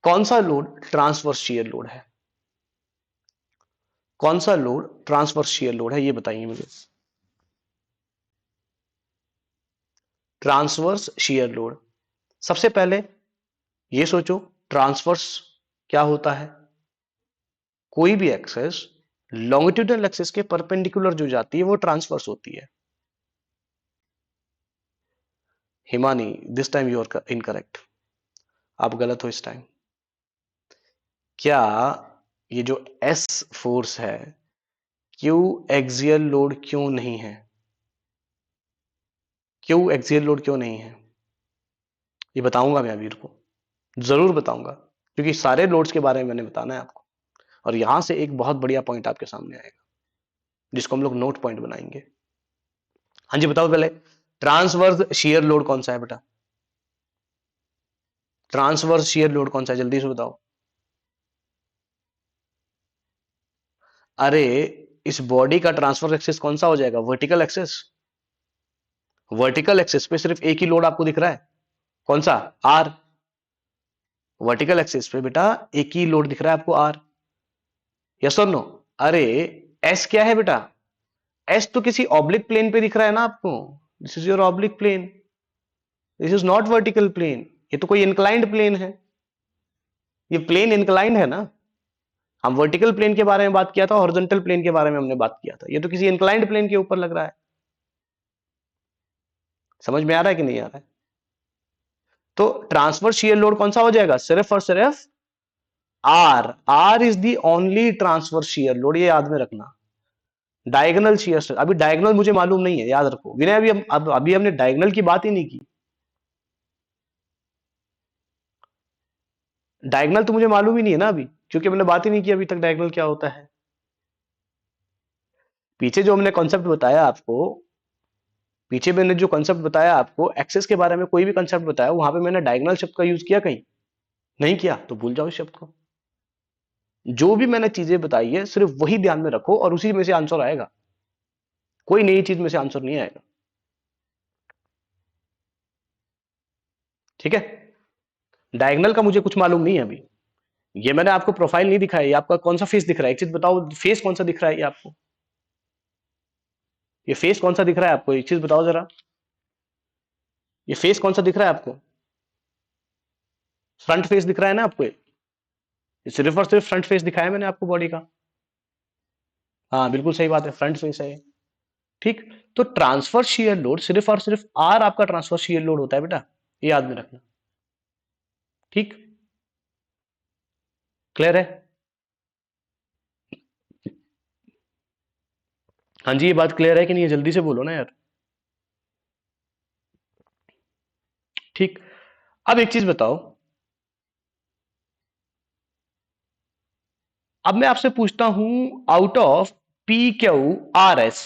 कौन सा लोड ट्रांसवर्स शियर लोड है? कौन सा लोड ट्रांसवर्स शियर लोड है, ये बताइए मुझे। ट्रांसवर्स शियर लोड, सबसे पहले ये सोचो, ट्रांसवर्स क्या होता है? कोई भी एक्सेस लॉन्गिट्यूडनल एक्सिस के परपेंडिकुलर जो जाती है वो ट्रांसवर्स होती है। Himani, this time you are incorrect, आप गलत हो इस टाइम। क्या ये जो एस फोर्स है, क्यू एक्सियल लोड क्यों नहीं है? क्यू एक्सियल लोड क्यों नहीं है? ये बताऊंगा मैं अभी को, जरूर बताऊंगा, क्योंकि सारे लोड्स के बारे में मैंने बताना है आपको, और यहां से एक बहुत बढ़िया पॉइंट आपके सामने आएगा जिसको हम लोग नोट पॉइंट बनाएंगे। हाँ जी बताओ पहले, ट्रांसवर्स शियर लोड कौन सा है बेटा? ट्रांसवर्स शियर लोड कौन सा है, जल्दी से बताओ। अरे, इस बॉडी का ट्रांसफर एक्सिस कौन सा हो जाएगा? Vertical axis. वर्टिकल एक्सिस पे सिर्फ एक ही लोड आपको दिख रहा है, कौन सा? आर। वर्टिकल एक्सिस पे बेटा एक ही लोड दिख रहा है आपको, आर। यस और नो? अरे, एस क्या है बेटा? एस तो किसी ऑब्लिक प्लेन पे दिख रहा है ना आपको। This is your oblique plane, this is not vertical plane. ये तो कोई इंक्लाइंड प्लेन है, ये प्लेन इंक्लाइंड है ना। हम वर्टिकल प्लेन के बारे में बात किया था, हॉरिजॉन्टल प्लेन के बारे में हमने बात किया था, ये तो किसी इंक्लाइंड प्लेन के ऊपर लग रहा है। समझ में आ रहा है कि नहीं आ रहा है? तो ट्रांसफर शियर लोड कौन सा हो जाएगा? सिर्फ और सिर्फ R. R is the only transfer shear load, ये याद में रखना। डायगोनल शियर, अभी डायगोनल मुझे मालूम नहीं है, याद रखो विनय, अभी हमने डायगोनल की बात ही नहीं की। डायगोनल तो मुझे मालूम ही नहीं है ना अभी, क्योंकि हमने बात ही नहीं की अभी तक डायगोनल क्या होता है। पीछे जो हमने कॉन्सेप्ट बताया आपको, पीछे मैंने जो कॉन्सेप्ट बताया आपको, एक्सेस के बारे में कोई भी कॉन्सेप्ट बताया, वहां पे मैंने डायगोनल शब्द का यूज किया कहीं? नहीं किया, तो भूल जाओ इस शब्द को। जो भी मैंने चीजें बताई है सिर्फ वही ध्यान में रखो और उसी में से आंसर आएगा, कोई नई चीज में से आंसर नहीं आएगा। ठीक है? डायगोनल का मुझे कुछ मालूम नहीं है अभी। ये मैंने आपको प्रोफाइल नहीं दिखाया, ये आपका कौन सा फेस दिख रहा है, एक चीज बताओ, फेस कौन सा दिख रहा है ये आपको? ये फेस कौन सा दिख रहा है आपको, एक चीज बताओ जरा। ये फेस कौन सा दिख रहा है आपको? फ्रंट फेस दिख रहा है ना आपको? ये सिर्फ और सिर्फ फ्रंट फेस दिखाया मैंने आपको बॉडी का। हाँ बिल्कुल सही बात है, फ्रंट फेस है ये। ठीक। तो ट्रांसफर शियर लोड सिर्फ और सिर्फ आर आपका ट्रांसफर शियर लोड होता है बेटा, ये याद में रखना। ठीक, क्लियर है? हाँ जी, ये बात क्लियर है कि नहीं है? जल्दी से बोलो ना यार। ठीक। अब एक चीज बताओ, अब मैं आपसे पूछता हूं, out of P Q R S,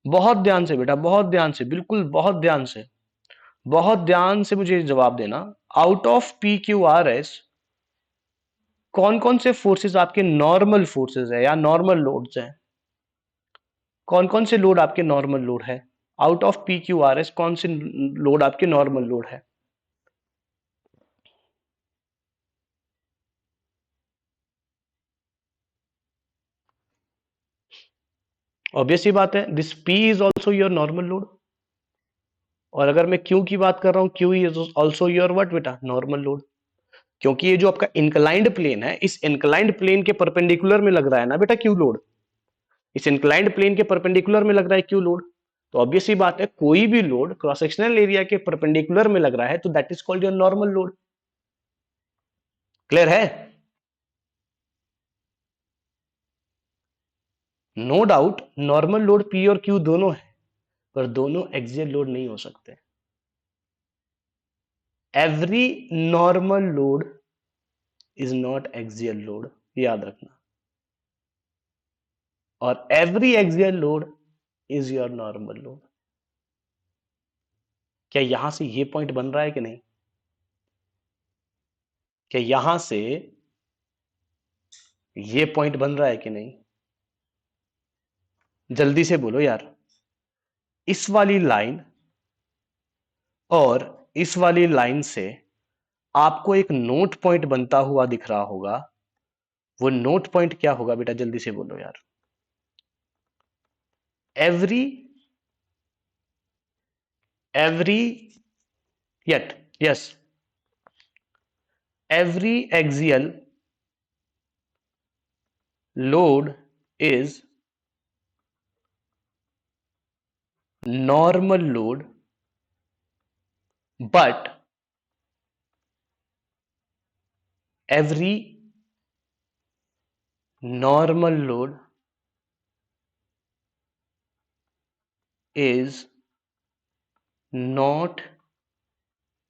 बहुत ध्यान से बेटा, बहुत ध्यान से, बिल्कुल बहुत ध्यान से, बहुत ध्यान से मुझे जवाब देना। Out of P Q R S कौन कौन से फोर्सेस आपके नॉर्मल फोर्सेस है या नॉर्मल लोड्स हैं? कौन कौन से लोड आपके नॉर्मल लोड है? Out of P Q R S कौन से लोड आपके नॉर्मल लोड है? ऑब्वियस ही बात है, this P is also your normal load. और अगर मैं क्यू की बात कर रहा हूं, Q is also your what बेटा, नॉर्मल लोड। क्योंकि ये जो आपका इंक्लाइंड प्लेन है, इस इंक्लाइंड प्लेन के परपेंडिकुलर में लग रहा है ना बेटा क्यू लोड, इस इंक्लाइंड प्लेन के परपेंडिकुलर में लग रहा है क्यू लोड। तो ऑब्वियस ही बात है, कोई भी लोड क्रॉस सेक्शनल एरिया के परपेंडिकुलर में लग रहा है तो that is called your normal load. Clear है? No doubt normal load P और क्यू दोनों है, पर दोनों एक्सियल लोड नहीं हो सकते। Every normal load is not axial load, याद रखना। और every axial load is your normal load. क्या यहां से ये पॉइंट बन रहा है कि नहीं? क्या यहां से ये पॉइंट बन रहा है कि नहीं? जल्दी से बोलो यार। इस वाली लाइन और इस वाली लाइन से आपको एक नोट पॉइंट बनता हुआ दिख रहा होगा, वो नोट पॉइंट क्या होगा बेटा, जल्दी से बोलो यार। Every every yet yes, every axial load is normal load, but every normal load is not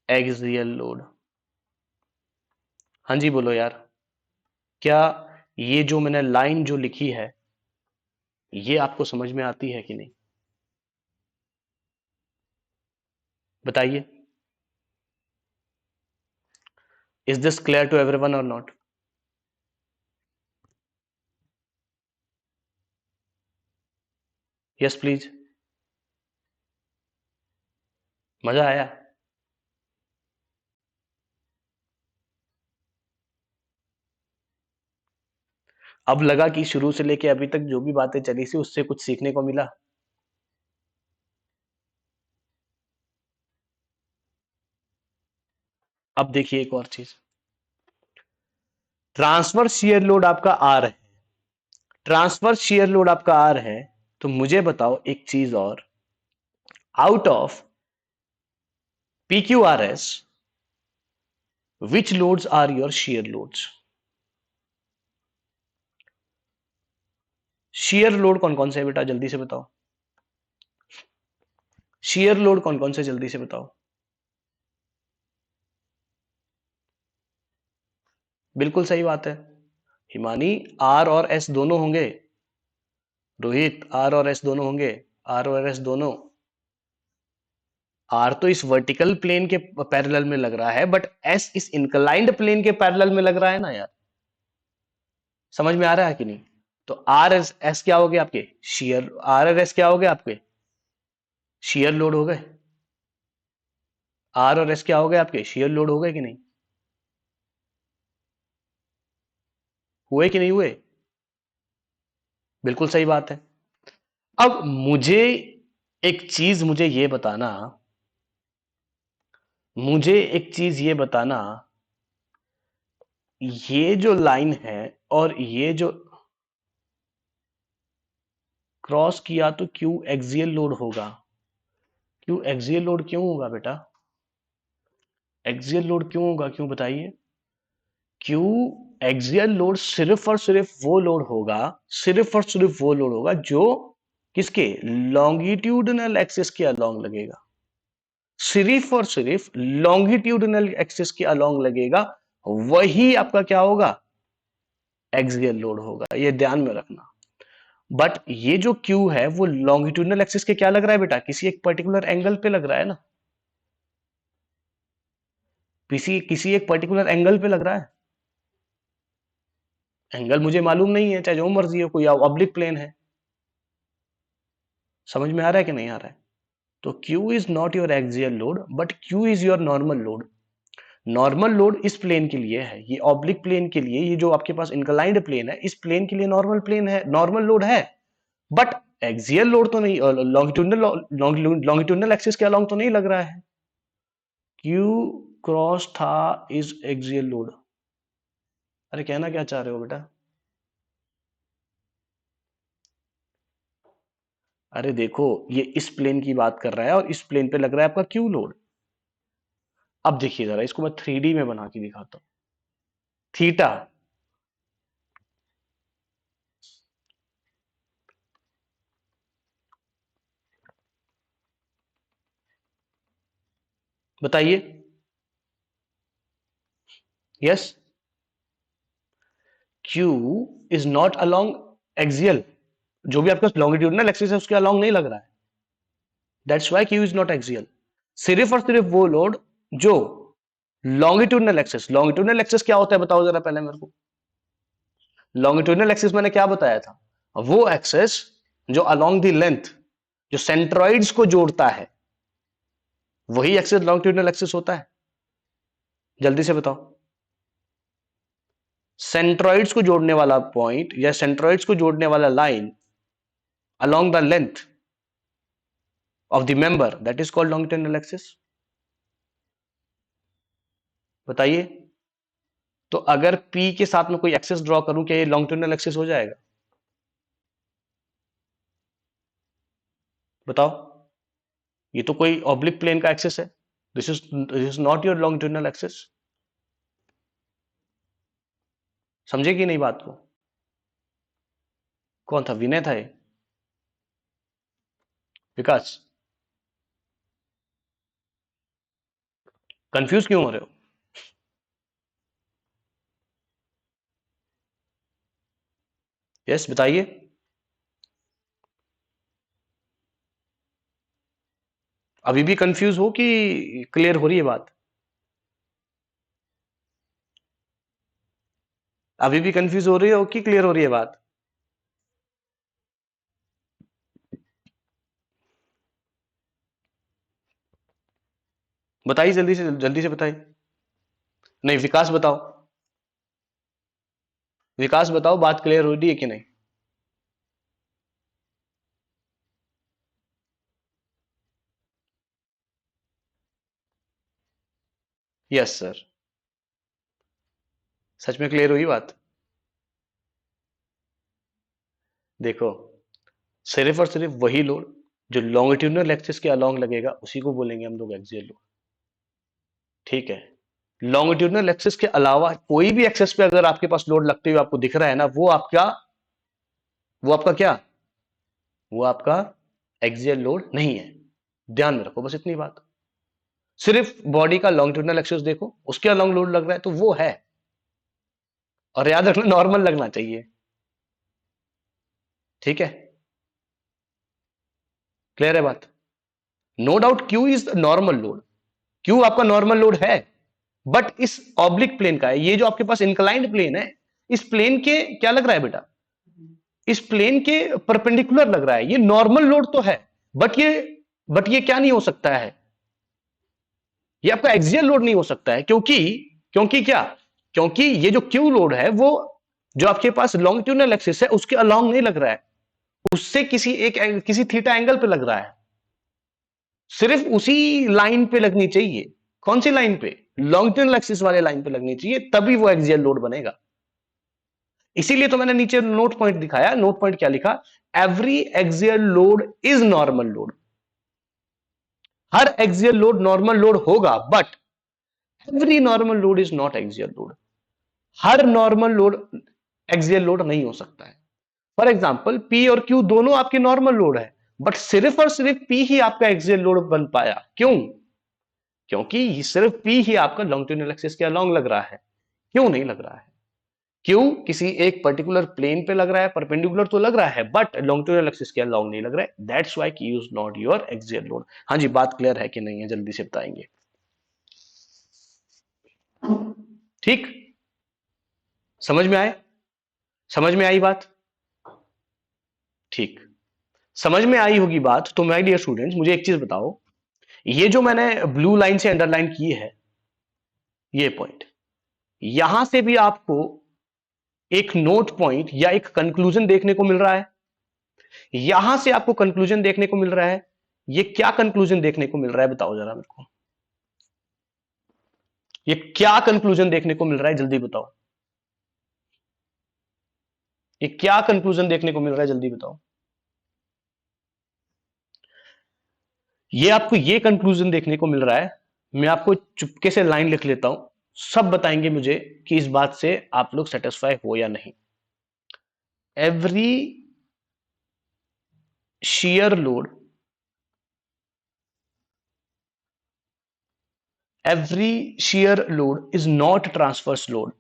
axial load। हाँ जी बोलो यार। क्या ये जो मैंने लाइन जो लिखी है, ये आपको समझ में आती है कि नहीं? बताइए। Is this clear to everyone और नॉट? Yes please. मजा आया? अब लगा कि शुरू से लेके अभी तक जो भी बातें चली थी उससे कुछ सीखने को मिला? अब देखिए एक और चीज, ट्रांसफर शियर लोड आपका आर है, ट्रांसफर शियर लोड आपका आर है, तो मुझे बताओ एक चीज और, out of P Q R S which loads are your shear loads? Shear load कौन कौन से है बेटा, जल्दी से बताओ। शियर लोड कौन कौन से, जल्दी से बताओ। बिल्कुल सही बात है हिमानी, आर और एस दोनों होंगे। रोहित, आर और एस दोनों होंगे, आर और एस दोनों। आर तो इस वर्टिकल प्लेन के पैरेलल में लग रहा है, बट एस इस इंक्लाइंड प्लेन के पैरेलल में लग रहा है ना यार। समझ में आ रहा है कि नहीं? तो आर एस एस क्या हो गए आपके शियर, आर और एस क्या हो गए आपके शियर लोड हो गए। आर और एस क्या हो गए आपके शियर लोड हो गए कि नहीं? हुए कि नहीं हुए? बिल्कुल सही बात है। अब मुझे एक चीज मुझे ये बताना, मुझे एक चीज ये बताना, ये जो लाइन है और ये जो क्रॉस किया तो क्यू एक्सियल लोड होगा। क्यू एक्सियल लोड क्यों होगा बेटा? एक्सियल लोड क्यों होगा, क्यों बताइए? क्यू एक्सियल लोड सिर्फ और सिर्फ वो लोड होगा, सिर्फ और सिर्फ वो लोड होगा जो किसके लॉन्गिट्यूडनल एक्सिस के अलोंग लगेगा। सिर्फ और सिर्फ लॉन्गिट्यूडिनल एक्सिस के अलोंग लगेगा, वही आपका क्या होगा, एक्सियल लोड होगा। ये ध्यान में रखना। बट ये जो क्यू है वो लॉन्गिट्यूडिनल एक्सिस के क्या लग रहा है बेटा, किसी एक पर्टिकुलर एंगल पे लग रहा है ना, किसी किसी एक पर्टिकुलर एंगल पे लग रहा है। एंगल मुझे मालूम नहीं है, चाहे जो मर्जी हो, कोई ऑब्लिक प्लेन है। समझ में आ रहा है कि नहीं आ रहा है? तो Q is not your axial load but Q is your normal load. Normal load इस प्लेन के लिए है, ये ऑब्लिक प्लेन के लिए, ये जो आपके पास इंक्लाइंड प्लेन है, इस प्लेन के लिए नॉर्मल प्लेन है, नॉर्मल लोड है। बट एक्सियल लोड तो नहीं, लॉन्गिट्यूडनल एक्सिस के अलोंग तो नहीं लग रहा है। Q क्रॉस था इज एक्सियल लोड। अरे कहना क्या चाह रहे हो बेटा? अरे देखो, ये इस प्लेन की बात कर रहा है और इस प्लेन पे लग रहा है आपका Q लोड। अब देखिए जरा, इसको मैं 3D में बना के दिखाता हूं। थीटा, बताइए। Yes, Q is not along axial, जो भी आपका लॉन्गिट्यूडनल एक्सिस है उसके अलोंग नहीं लग रहा है। That's why Q is not axial. सिर्फ और सिर्फ वो लोड जो लॉन्गिट्यूडनल एक्सिस, लॉन्गिट्यूडनल एक्सिस क्या होता है बताओ जरा पहले मेरे को। लॉन्गिट्यूडनल एक्सिस मैंने क्या बताया था, वो एक्सिस जो अलोंग द लेंथ, जो सेंट्रॉइड्स को जोड़ता है, वही एक्सिस लॉन्गिट्यूडनल एक्सिस होता है। जल्दी से बताओ, सेंट्रॉइड्स को जोड़ने वाला पॉइंट या सेंट्रॉइड्स को जोड़ने वाला line along the length of the member, that is called longitudinal axis। बताइए। तो अगर P के साथ में कोई एक्सिस ड्रॉ करूं, क्या ये लॉन्गिट्यूडिनल एक्सिस हो जाएगा? बताओ। ये तो कोई ऑब्लिक प्लेन का एक्सिस है। This is not your longitudinal axis. समझे कि नहीं बात को? कौन था, विनय था ये? विकास? कंफ्यूज क्यों हो रहे हो? यस बताइए। अभी भी कंफ्यूज हो कि क्लियर हो रही है बात? अभी भी कंफ्यूज हो रही हो कि क्लियर हो रही है बात? बताइए जल्दी से बताइए। नहीं, विकास बताओ। विकास बताओ, बात क्लियर हो रही है कि नहीं? Yes sir. सच में क्लियर हुई बात? देखो, सिर्फ और सिर्फ वही लोड जो लॉन्गिट्यूडिनल एक्सिस के अलोंग लगेगा उसी को बोलेंगे हम लोग एक्सियल लोड। ठीक है। लॉन्गिट्यूडिनल एक्सिस के अलावा कोई भी एक्सिस पे अगर आपके पास लोड लगते हुए आपको दिख रहा है ना, वो आपका क्या, वो आपका एक्सियल लोड नहीं है। ध्यान में रखो बस इतनी बात। सिर्फ बॉडी का लॉन्गिट्यूडिनल एक्सिस देखो, उसके अलोंग लोड लग रहा है तो वो है। और याद रखना, नॉर्मल लगना चाहिए। ठीक है, क्लियर है बात? No doubt Q is normal load, Q आपका नॉर्मल लोड है, बट इस ऑब्लिक प्लेन का है। ये जो आपके पास इंक्लाइंड प्लेन है, इस प्लेन के क्या लग रहा है बेटा, इस प्लेन के परपेंडिकुलर लग रहा है। ये नॉर्मल लोड तो है, बट ये क्या नहीं हो सकता है, ये आपका एक्सियल लोड नहीं हो सकता है। क्योंकि क्योंकि क्या, क्योंकि ये जो क्यू लोड है वो जो आपके पास लॉन्गिट्यूडिनल एक्सिस है उसके अलोंग नहीं लग रहा है, उससे किसी थीटा एंगल पे लग रहा है। सिर्फ उसी लाइन पे लगनी चाहिए। कौन सी लाइन पे? लॉन्गिट्यूडिनल एक्सिस वाले लाइन पे लगनी चाहिए, तभी वो एक्सियल लोड बनेगा। इसीलिए तो मैंने नीचे नोट पॉइंट दिखाया। नोट पॉइंट क्या लिखा? Every axial load is normal load. हर एक्सियल लोड नॉर्मल लोड होगा, but every normal load is not axial load. हर नॉर्मल लोड एक्सियल लोड नहीं हो सकता है। फॉर एग्जाम्पल, पी और क्यू दोनों आपके नॉर्मल लोड है, बट सिर्फ और सिर्फ पी ही आपका एक्सियल लोड बन पाया। क्यों? क्योंकि सिर्फ पी ही आपका लॉन्गिट्यूडिनल एक्सिस के अलॉन्ग लग रहा है। क्यों नहीं लग रहा है? क्यों? किसी एक पर्टिकुलर प्लेन पे लग रहा है, परपेंडिकुलर तो लग रहा है, बट लॉन्गिट्यूडिनल एक्सिस के अलॉन्ग नहीं लग रहा है। That's why Q is not your axial load. हाँ जी, बात क्लियर है कि नहीं है? जल्दी से बताएंगे। ठीक, समझ में आए? समझ में आई बात? ठीक, समझ में आई होगी बात। तो माय डियर स्टूडेंट्स, मुझे एक चीज बताओ, ये जो मैंने ब्लू लाइन से अंडरलाइन की है, ये पॉइंट, यहां से भी आपको एक नोट पॉइंट या एक कंक्लूजन देखने को मिल रहा है। यहां से आपको कंक्लूजन देखने को मिल रहा है। ये क्या कंक्लूजन देखने को मिल रहा है, बताओ जरा मेरे को। ये क्या कंक्लूजन देखने को मिल रहा है, जल्दी बताओ। ये क्या कंक्लूजन देखने को मिल रहा है, जल्दी बताओ। ये आपको ये कंक्लूजन देखने को मिल रहा है। मैं आपको चुपके से लाइन लिख लेता हूं, सब बताएंगे मुझे कि इस बात से आप लोग सेटिस्फाई हो या नहीं। Every shear load, every shear load is not transverse load.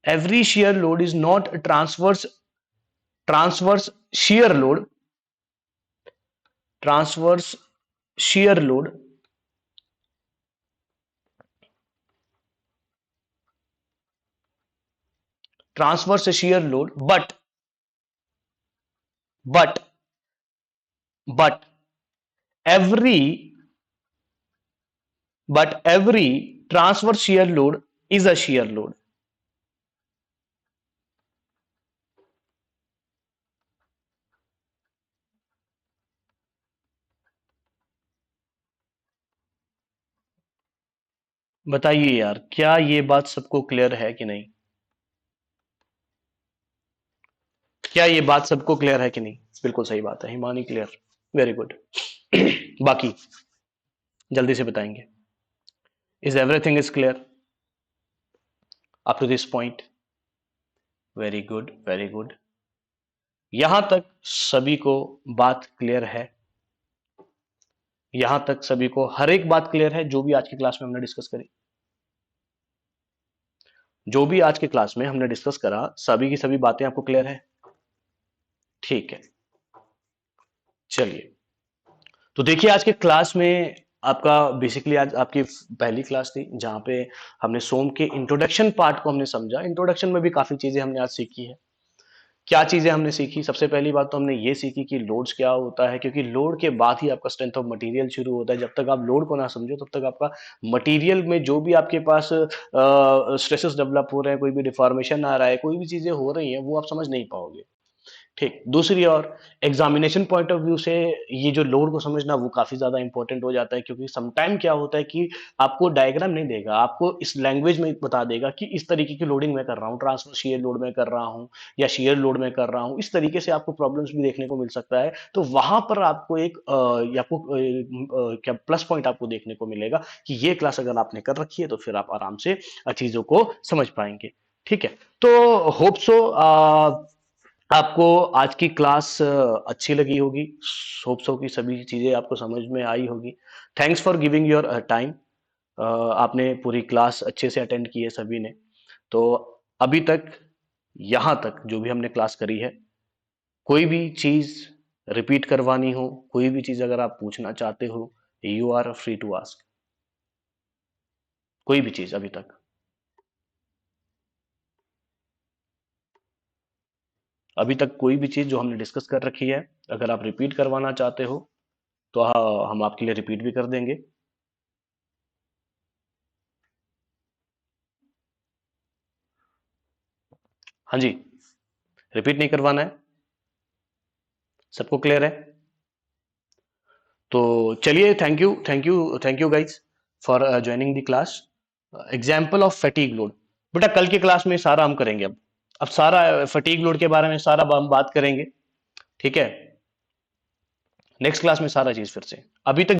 Every shear load is not a transverse shear load. Transverse shear load transverse shear load, but but every every transverse shear load is a shear load. बताइए यार, क्या ये बात सबको क्लियर है कि नहीं? क्या ये बात सबको क्लियर है कि नहीं? बिल्कुल सही बात है हिमानी, क्लियर, वेरी गुड। बाकी जल्दी से बताएंगे। Is everything is clear up to this point? Very good, very good. यहां तक सभी को बात क्लियर है? यहां तक सभी को हर एक बात क्लियर है जो भी आज की क्लास में हमने डिस्कस करी? जो भी आज के क्लास में हमने डिस्कस करा, सभी की सभी बातें आपको क्लियर है? ठीक है, चलिए। तो देखिए, आज के क्लास में आपका बेसिकली आज आपकी पहली क्लास थी जहां पे हमने सोम के इंट्रोडक्शन पार्ट को हमने समझा। इंट्रोडक्शन में भी काफी चीजें हमने आज सीखी है। क्या चीजें हमने सीखी? सबसे पहली बात तो हमने ये सीखी कि लोड्स क्या होता है, क्योंकि लोड के बाद ही आपका स्ट्रेंथ ऑफ मटेरियल शुरू होता है। जब तक आप लोड को ना समझो तब तक आपका मटेरियल में जो भी आपके पास स्ट्रेसेस डेवलप हो रहे हैं, कोई भी डिफॉर्मेशन आ रहा है, कोई भी चीजें हो रही हैं, वो आप समझ नहीं पाओगे। ठीक, दूसरी ओर एग्जामिनेशन पॉइंट ऑफ व्यू से ये जो लोड को समझना वो काफी ज्यादा इंपॉर्टेंट हो जाता है, क्योंकि समटाइम क्या होता है कि आपको डायग्राम नहीं देगा, आपको इस लैंग्वेज में बता देगा कि इस तरीके की लोडिंग मैं कर रहा हूँ, ट्रांसफर शेयर लोड में कर रहा हूँ या शेयर लोड में कर रहा हूँ। इस तरीके से आपको प्रॉब्लम्स भी देखने को मिल सकता है। तो वहां पर आपको एक आपको क्या प्लस पॉइंट आपको देखने को मिलेगा कि ये क्लास अगर आपने कर रखी है तो फिर आप आराम से चीजों को समझ पाएंगे। ठीक है, तो होप सो आपको आज की क्लास अच्छी लगी होगी। होप सो की सभी चीजें आपको समझ में आई होगी। Thanks for giving your time. आपने पूरी क्लास अच्छे से अटेंड की है सभी ने। तो अभी तक यहां तक जो भी हमने क्लास करी है, कोई भी चीज रिपीट करवानी हो, कोई भी चीज अगर आप पूछना चाहते हो, you are free to ask. कोई भी चीज अभी तक, कोई भी चीज जो हमने डिस्कस कर रखी है, अगर आप रिपीट करवाना चाहते हो तो हम आपके लिए रिपीट भी कर देंगे। हाँ जी, रिपीट नहीं करवाना है? सबको क्लियर है? तो चलिए, thank you guys for joining the class. Example of fatigue load, बेटा कल की क्लास में सारा हम करेंगे। अब सारा फैटिग लोड के बारे में सारा हम बात करेंगे। ठीक है, नेक्स्ट क्लास में सारा चीज फिर से। अभी तक